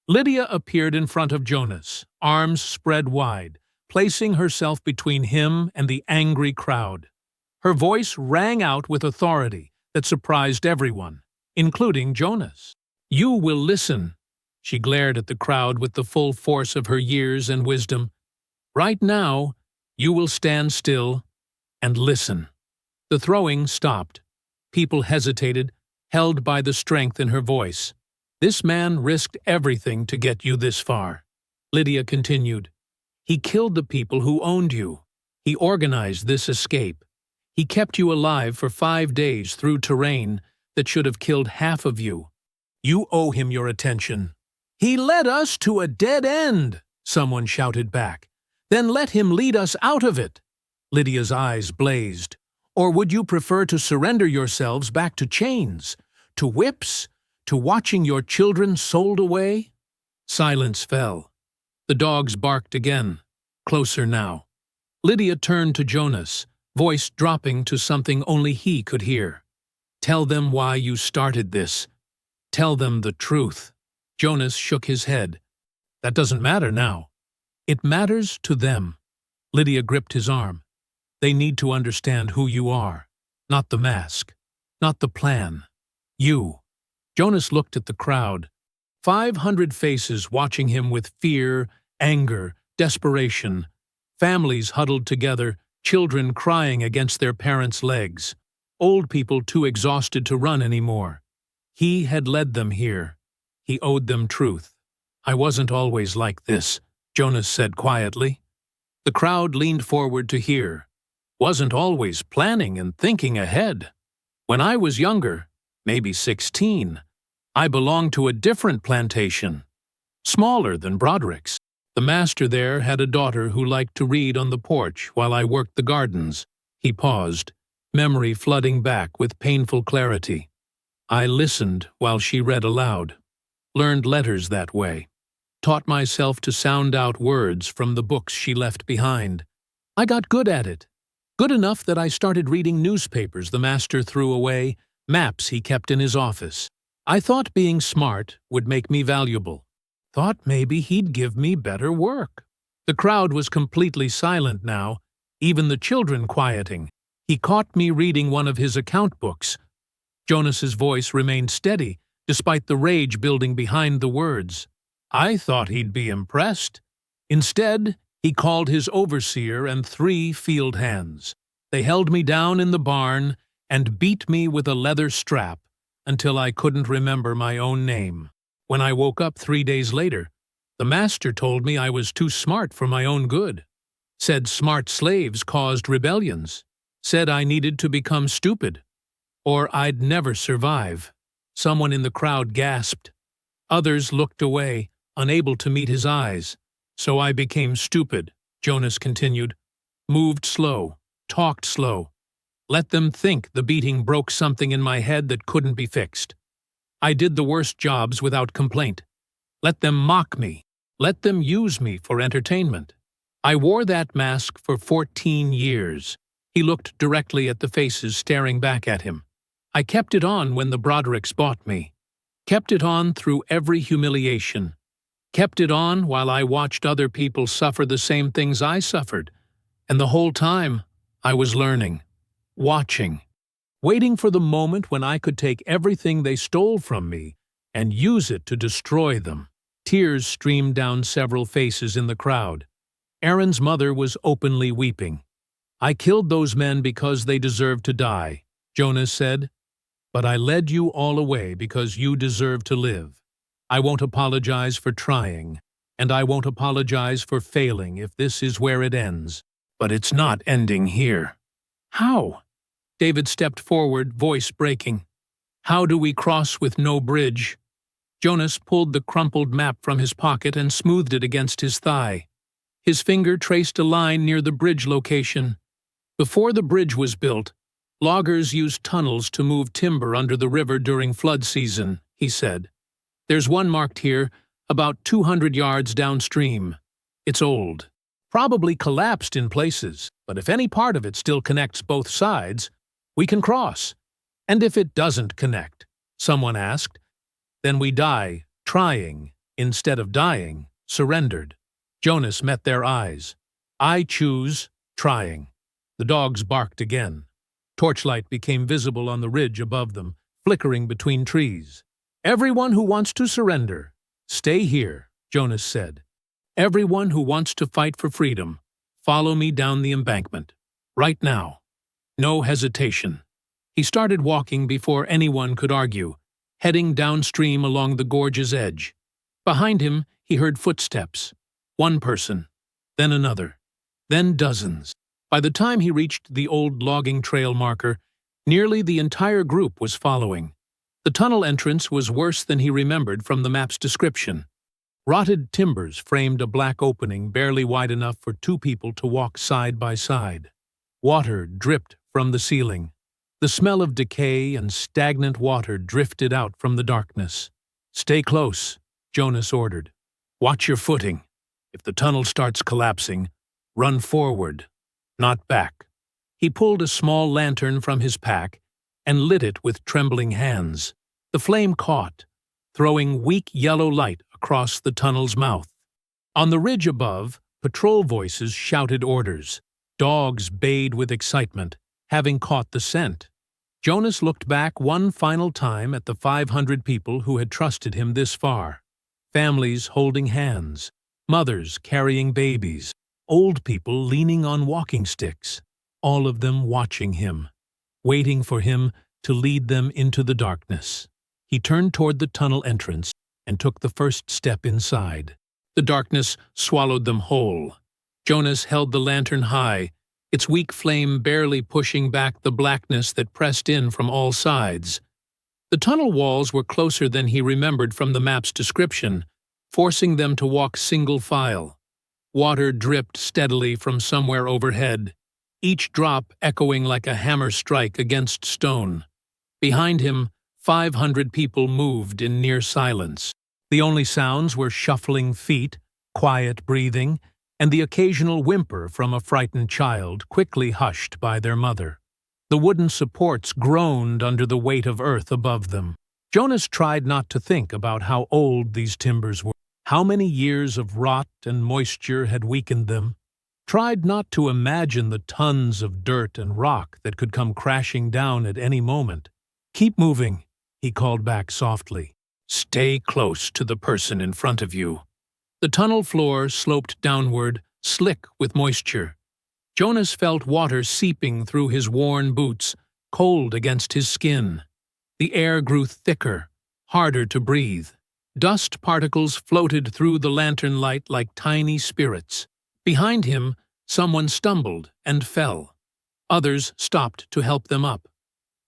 Lydia appeared in front of Jonas, arms spread wide, placing herself between him and the angry crowd. Her voice rang out with authority that surprised everyone, including Jonas. "You will listen." She glared at the crowd with the full force of her years and wisdom. "Right now, you will stand still and listen." The throwing stopped. People hesitated, held by the strength in her voice. "This man risked everything to get you this far." Lydia continued. "He killed the people who owned you. He organized this escape. He kept you alive for 5 days through terrain that should have killed half of you. You owe him your attention." "He led us to a dead end," someone shouted back. "Then let him lead us out of it." Lydia's eyes blazed. "Or would you prefer to surrender yourselves back to chains, to whips, to watching your children sold away?" Silence fell. The dogs barked again, closer now. Lydia turned to Jonas, voice dropping to something only he could hear. "Tell them why you started this. Tell them the truth." Jonas shook his head. "That doesn't matter now. It matters to them." Lydia gripped his arm. "They need to understand who you are. Not the mask. Not the plan. You. Jonas looked at the crowd. 500 faces watching him with fear, anger, desperation. Families huddled together, children crying against their parents' legs. Old people too exhausted to run anymore. He had led them here. He owed them truth. I wasn't always like this, Jonas said quietly. The crowd leaned forward to hear. Wasn't always planning and thinking ahead. When I was younger, maybe 16, I belonged to a different plantation, smaller than Broderick's. The master there had a daughter who liked to read on the porch while I worked the gardens. He paused, memory flooding back with painful clarity. I listened while she read aloud, learned letters that way, taught myself to sound out words from the books she left behind. I got good at it, good enough that I started reading newspapers the master threw away, maps he kept in his office. I thought being smart would make me valuable. Thought maybe he'd give me better work. The crowd was completely silent now, even the children quieting. He caught me reading one of his account books. Jonas's voice remained steady, despite the rage building behind the words. I thought he'd be impressed. Instead, he called his overseer and 3 field hands. They held me down in the barn and beat me with a leather strap until I couldn't remember my own name. When I woke up 3 days later, the master told me I was too smart for my own good. Said smart slaves caused rebellions. Said I needed to become stupid, or I'd never survive. Someone in the crowd gasped. Others looked away, unable to meet his eyes. So I became stupid, Jonas continued. Moved slow, talked slow. Let them think the beating broke something in my head that couldn't be fixed. I did the worst jobs without complaint. Let them mock me. Let them use me for entertainment. I wore that mask for 14 years. He looked directly at the faces staring back at him. I kept it on when the Brodericks bought me. Kept it on through every humiliation. Kept it on while I watched other people suffer the same things I suffered. And the whole time, I was learning. Watching, waiting for the moment when I could take everything they stole from me and use it to destroy them. Tears streamed down several faces in the crowd. Aaron's mother was openly weeping. I killed those men because they deserved to die, Jonas said. But I led you all away because you deserve to live. I won't apologize for trying, and I won't apologize for failing if this is where it ends. But it's not ending here. How? David stepped forward, voice breaking. How do we cross with no bridge? Jonas pulled the crumpled map from his pocket and smoothed it against his thigh. His finger traced a line near the bridge location. Before the bridge was built, loggers used tunnels to move timber under the river during flood season, he said. There's one marked here, about 200 yards downstream. It's old. Probably collapsed in places, but if any part of it still connects both sides, we can cross. And if it doesn't connect, someone asked, then we die, trying, instead of dying, surrendered. Jonas met their eyes. I choose trying. The dogs barked again. Torchlight became visible on the ridge above them, flickering between trees. Everyone who wants to surrender, stay here, Jonas said. Everyone who wants to fight for freedom, follow me down the embankment. Right now. No hesitation. He started walking before anyone could argue, heading downstream along the gorge's edge. Behind him, he heard footsteps. One person, then another, then dozens. By the time he reached the old logging trail marker, nearly the entire group was following. The tunnel entrance was worse than he remembered from the map's description. Rotted timbers framed a black opening barely wide enough for 2 people to walk side by side. Water dripped from the ceiling. The smell of decay and stagnant water drifted out from the darkness. Stay close, Jonas ordered. Watch your footing. If the tunnel starts collapsing, run forward, not back. He pulled a small lantern from his pack and lit it with trembling hands. The flame caught, throwing weak yellow light across the tunnel's mouth. On the ridge above, patrol voices shouted orders. Dogs bayed with excitement, having caught the scent. Jonas looked back one final time at the 500 people who had trusted him this far. Families holding hands, mothers carrying babies, old people leaning on walking sticks, all of them watching him, waiting for him to lead them into the darkness. He turned toward the tunnel entrance and took the first step inside. The darkness swallowed them whole. Jonas held the lantern high, its weak flame barely pushing back the blackness that pressed in from all sides. The tunnel walls were closer than he remembered from the map's description, forcing them to walk single file. Water dripped steadily from somewhere overhead, each drop echoing like a hammer strike against stone. Behind him, 500 people moved in near silence. The only sounds were shuffling feet, quiet breathing, and the occasional whimper from a frightened child, quickly hushed by their mother. The wooden supports groaned under the weight of earth above them. Jonas tried not to think about how old these timbers were, how many years of rot and moisture had weakened them. Tried not to imagine the tons of dirt and rock that could come crashing down at any moment. "Keep moving," he called back softly. "Stay close to the person in front of you." The tunnel floor sloped downward, slick with moisture. Jonas felt water seeping through his worn boots, cold against his skin. The air grew thicker, harder to breathe. Dust particles floated through the lantern light like tiny spirits. Behind him, someone stumbled and fell. Others stopped to help them up.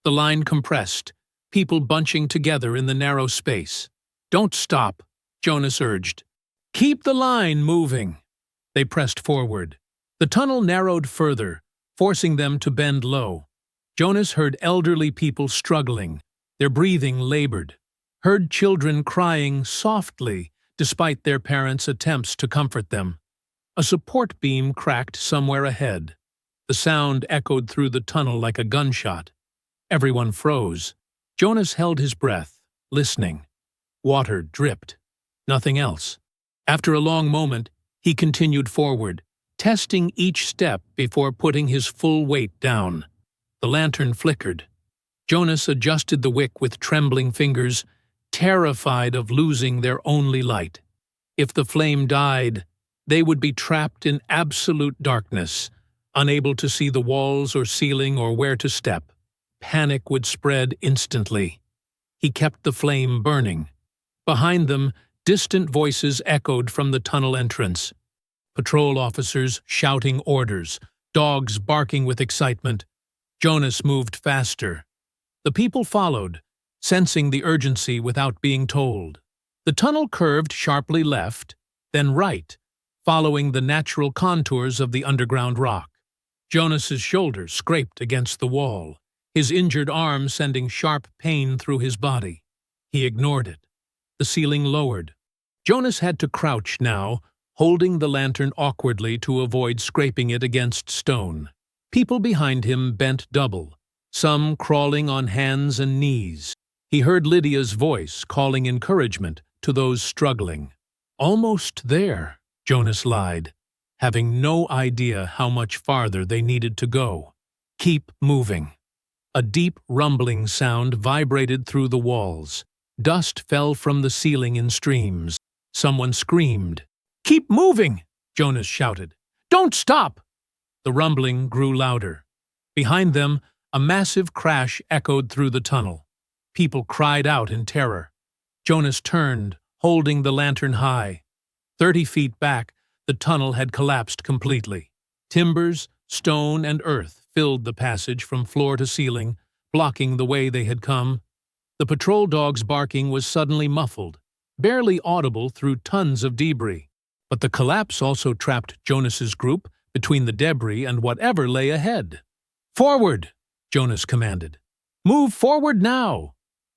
The line compressed, people bunching together in the narrow space. "Don't stop," Jonas urged. "Keep the line moving." They pressed forward. The tunnel narrowed further, forcing them to bend low. Jonas heard elderly people struggling, their breathing labored. Heard children crying softly despite their parents' attempts to comfort them. A support beam cracked somewhere ahead. The sound echoed through the tunnel like a gunshot. Everyone froze. Jonas held his breath, listening. Water dripped. Nothing else. After a long moment, he continued forward, testing each step before putting his full weight down. The lantern flickered. Jonas adjusted the wick with trembling fingers, terrified of losing their only light. If the flame died, they would be trapped in absolute darkness, unable to see the walls or ceiling or where to step. Panic would spread instantly. He kept the flame burning. Behind them, distant voices echoed from the tunnel entrance. Patrol officers shouting orders, dogs barking with excitement. Jonas moved faster. The people followed, sensing the urgency without being told. The tunnel curved sharply left, then right, following the natural contours of the underground rock. Jonas's shoulder scraped against the wall, his injured arm sending sharp pain through his body. He ignored it. The ceiling lowered. Jonas had to crouch now, holding the lantern awkwardly to avoid scraping it against stone. People behind him bent double, some crawling on hands and knees. He heard Lydia's voice calling encouragement to those struggling. "Almost there," Jonas lied, having no idea how much farther they needed to go. "Keep moving." A deep rumbling sound vibrated through the walls. Dust fell from the ceiling in streams. Someone screamed. "Keep moving!" Jonas shouted. "Don't stop!" The rumbling grew louder. Behind them, a massive crash echoed through the tunnel. People cried out in terror. Jonas turned, holding the lantern high. 30 feet back, the tunnel had collapsed completely. Timbers, stone, and earth filled the passage from floor to ceiling, blocking the way they had come. The patrol dog's barking was suddenly muffled, barely audible through tons of debris. But the collapse also trapped Jonas's group between the debris and whatever lay ahead. "Forward!" Jonas commanded. "Move forward now!"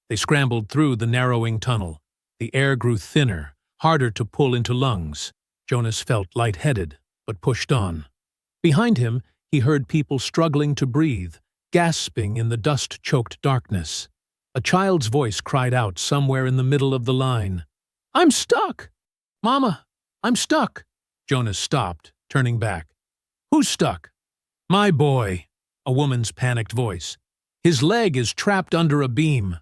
They scrambled through the narrowing tunnel. The air grew thinner, harder to pull into lungs. Jonas felt lightheaded, but pushed on. Behind him, he heard people struggling to breathe, gasping in the dust-choked darkness. A child's voice cried out somewhere in the middle of the line. "I'm stuck! Mama, I'm stuck!" Jonas stopped, turning back. "Who's stuck?" "My boy," a woman's panicked voice. His leg is trapped under a beam."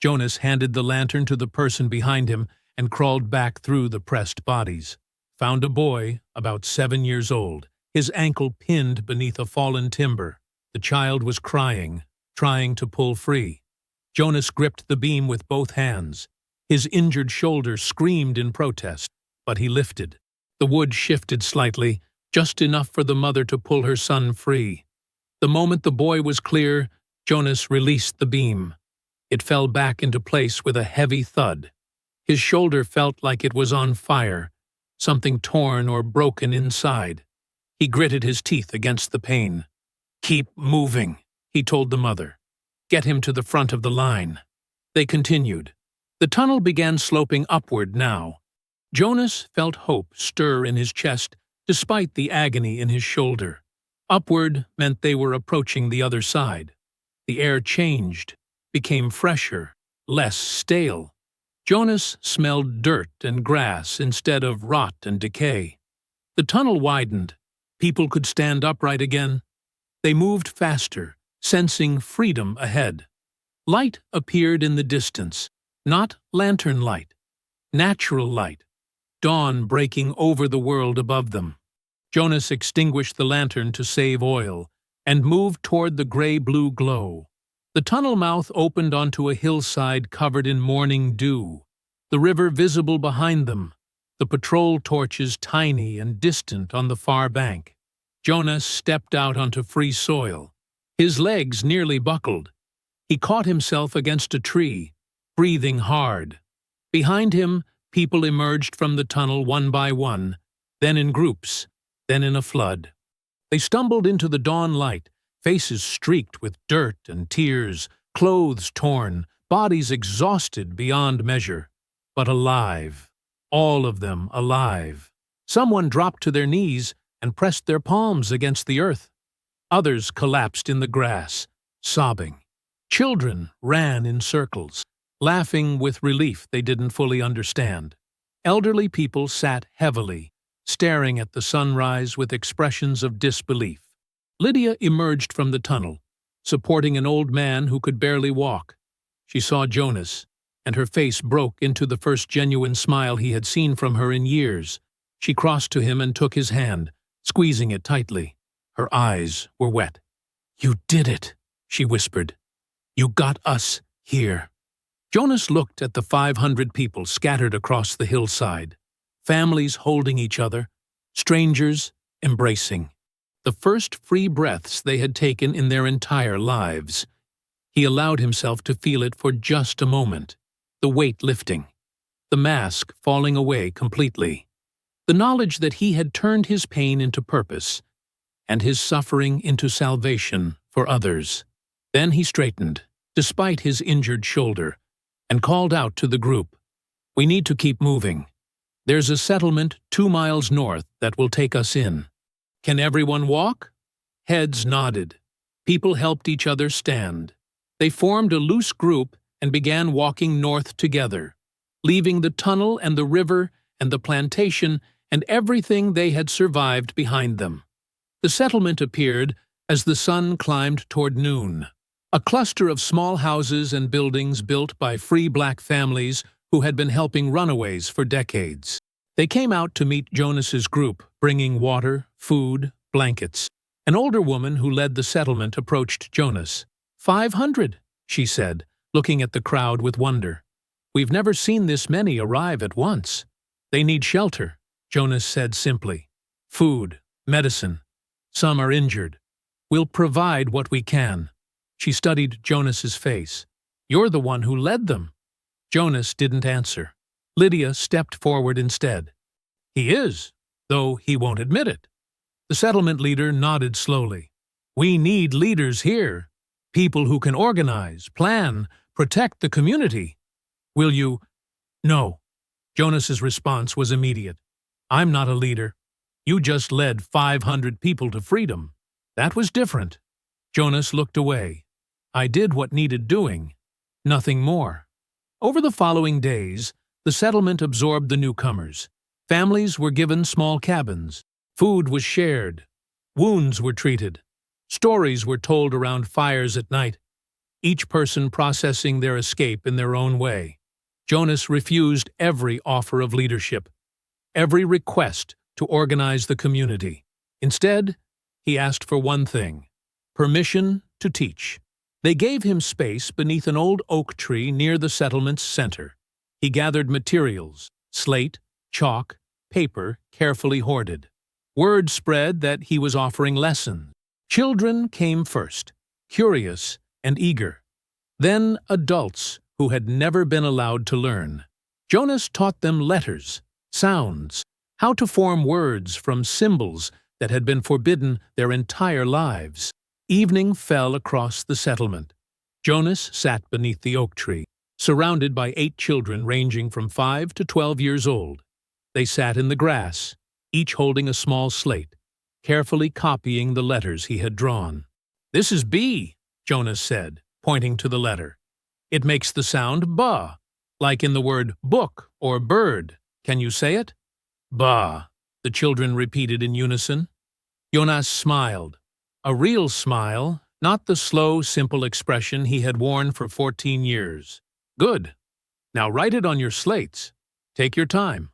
Jonas handed the lantern to the person behind him and crawled back through the pressed bodies. Found a boy, about 7 years old, his ankle pinned beneath a fallen timber. The child was crying, trying to pull free. Jonas gripped the beam with both hands. His injured shoulder screamed in protest, but he lifted. The wood shifted slightly, just enough for the mother to pull her son free. The moment the boy was clear, Jonas released the beam. It fell back into place with a heavy thud. His shoulder felt like it was on fire, something torn or broken inside. He gritted his teeth against the pain. "Keep moving," he told the mother. "Get him to the front of the line." They continued. The tunnel began sloping upward now. Jonas felt hope stir in his chest despite the agony in his shoulder. Upward meant they were approaching the other side. The air changed, became fresher, less stale. Jonas smelled dirt and grass instead of rot and decay. The tunnel widened. People could stand upright again. They moved faster, sensing freedom ahead. Light appeared in the distance, not lantern light, natural light, dawn breaking over the world above them. Jonas extinguished the lantern to save oil and moved toward the gray-blue glow. The tunnel mouth opened onto a hillside covered in morning dew, the river visible behind them, the patrol torches tiny and distant on the far bank. Jonas stepped out onto free soil. His legs nearly buckled. He caught himself against a tree, breathing hard. Behind him, people emerged from the tunnel one by one, then in groups, then in a flood. They stumbled into the dawn light, faces streaked with dirt and tears, clothes torn, bodies exhausted beyond measure, but alive, all of them alive. Someone dropped to their knees and pressed their palms against the earth. Others collapsed in the grass, sobbing. Children ran in circles, laughing with relief they didn't fully understand. Elderly people sat heavily, staring at the sunrise with expressions of disbelief. Lydia emerged from the tunnel, supporting an old man who could barely walk. She saw Jonas, and her face broke into the first genuine smile he had seen from her in years. She crossed to him and took his hand, squeezing it tightly. Her eyes were wet. "You did it," she whispered. "You got us here." Jonas looked at the 500 people scattered across the hillside, families holding each other, strangers embracing. The first free breaths they had taken in their entire lives. He allowed himself to feel it for just a moment, the weight lifting, the mask falling away completely, the knowledge that he had turned his pain into purpose, and his suffering into salvation for others. Then he straightened, despite his injured shoulder, and called out to the group, "We need to keep moving. There's a settlement 2 miles north that will take us in. Can everyone walk?" Heads nodded. People helped each other stand. They formed a loose group and began walking north together, leaving the tunnel and the river and the plantation and everything they had survived behind them. The settlement appeared as the sun climbed toward noon. A cluster of small houses and buildings built by free black families who had been helping runaways for decades. They came out to meet Jonas's group, bringing water, food, blankets. An older woman who led the settlement approached Jonas. 500, she said, looking at the crowd with wonder. "We've never seen this many arrive at once." "They need shelter," Jonas said simply. "Food, medicine. Some are injured. We'll provide what we can." She studied Jonas's face. "You're the one who led them." Jonas didn't answer. Lydia stepped forward instead. "He is, though he won't admit it." The settlement leader nodded slowly. "We need leaders here, people who can organize, plan, protect the community. Will you—" "No." Jonas's response was immediate. "I'm not a leader. You just led 500 people to freedom. That was different." Jonas looked away. "I did what needed doing. Nothing more." Over the following days, the settlement absorbed the newcomers. Families were given small cabins. Food was shared. Wounds were treated. Stories were told around fires at night. each person processing their escape in their own way. Jonas refused every offer of leadership, every request to organize the community. Instead, he asked for one thing: permission to teach. They gave him space beneath an old oak tree near the settlement's center. He gathered materials: slate, chalk, paper, carefully hoarded. Word spread that he was offering lessons. Children came first, curious and eager. Then adults who had never been allowed to learn. Jonas taught them letters, sounds, how to form words from symbols that had been forbidden their entire lives. Evening fell across the settlement. Jonas sat beneath the oak tree, surrounded by 8 children ranging from 5 to 12 years old. They sat in the grass, each holding a small slate, carefully copying the letters he had drawn. "This is B," Jonas said, pointing to the letter. "It makes the sound ba, like in the word book or bird. Can you say it?" "Ba," the children repeated in unison. Jonas smiled. A real smile, not the slow, simple expression he had worn for 14 years. "Good. Now write it on your slates. Take your time."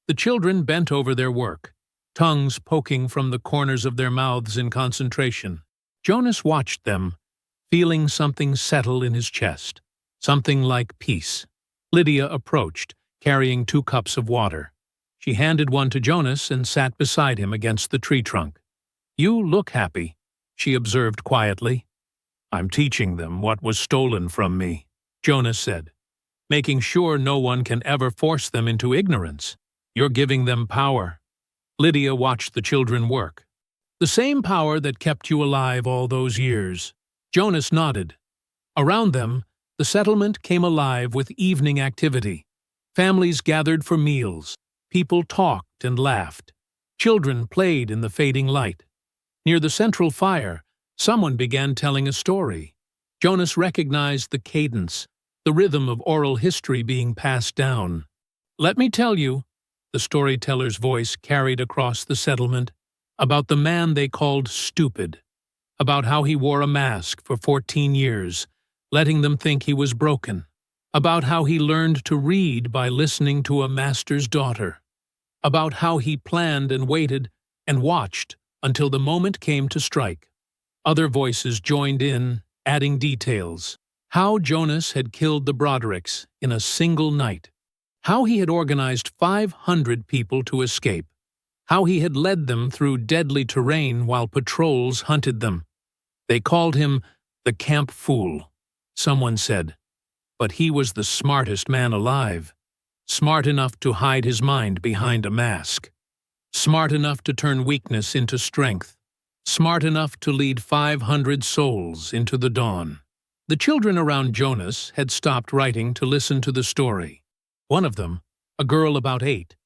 The children bent over their work, tongues poking from the corners of their mouths in concentration. Jonas watched them, feeling something settle in his chest, something like peace. Lydia approached, carrying 2 cups of water. She handed one to Jonas and sat beside him against the tree trunk. "You look happy," she observed quietly. "I'm teaching them what was stolen from me," Jonas said, "making sure no one can ever force them into ignorance. You're giving them power." Lydia watched the children work. "The same power that kept you alive all those years." Jonas nodded. Around them, the settlement came alive with evening activity. Families gathered for meals. People talked and laughed. Children played in the fading light. Near the central fire, someone began telling a story. Jonas recognized the cadence, the rhythm of oral history being passed down. "Let me tell you," the storyteller's voice carried across the settlement, "about the man they called Stupid, about how he wore a mask for 14 years, letting them think he was broken, about how he learned to read by listening to a master's daughter, about how he planned and waited and watched until the moment came to strike." Other voices joined in, adding details. How Jonas had killed the Brodericks in a single night. How he had organized 500 people to escape. How he had led them through deadly terrain while patrols hunted them. They called him the Camp Fool, someone said. But he was the smartest man alive. Smart enough to hide his mind behind a mask. Smart enough to turn weakness into strength. Smart enough to lead 500 souls into the dawn. The children around Jonas had stopped writing to listen to the story. One of them, a girl about 8,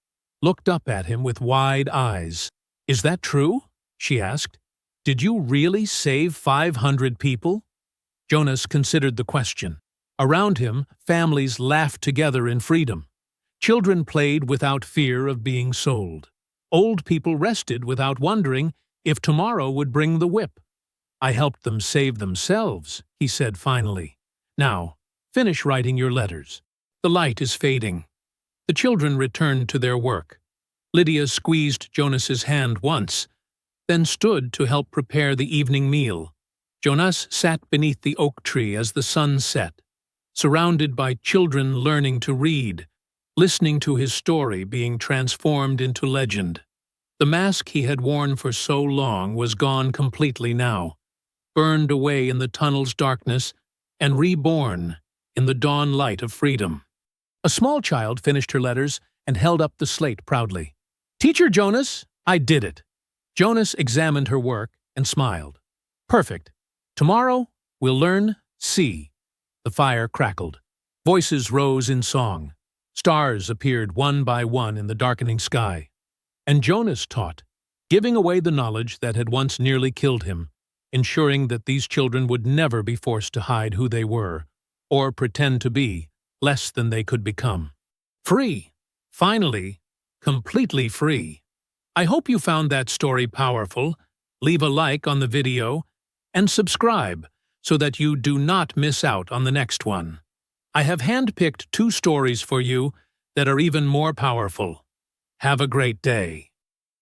looked up at him with wide eyes. "Is that true?" she asked. "Did you really save 500 people?" Jonas considered the question. Around him, families laughed together in freedom. Children played without fear of being sold. Old people rested without wondering if tomorrow would bring the whip. "I helped them save themselves," he said finally. "Now, finish writing your letters. The light is fading." The children returned to their work. Lydia squeezed Jonas's hand once, then stood to help prepare the evening meal. Jonas sat beneath the oak tree as the sun set, surrounded by children learning to read, listening to his story being transformed into legend. The mask he had worn for so long was gone completely now, burned away in the tunnel's darkness and reborn in the dawn light of freedom. A small child finished her letters and held up the slate proudly. "Teacher Jonas, I did it." Jonas examined her work and smiled. "Perfect. Tomorrow, we'll learn C." The fire crackled. Voices rose in song. Stars appeared one by one in the darkening sky. And Jonas taught, giving away the knowledge that had once nearly killed him, ensuring that these children would never be forced to hide who they were, or pretend to be less than they could become. Free. Finally, completely free. I hope you found that story powerful. Leave a like on the video and subscribe so that you do not miss out on the next one. I have handpicked 2 stories for you that are even more powerful. Have a great day.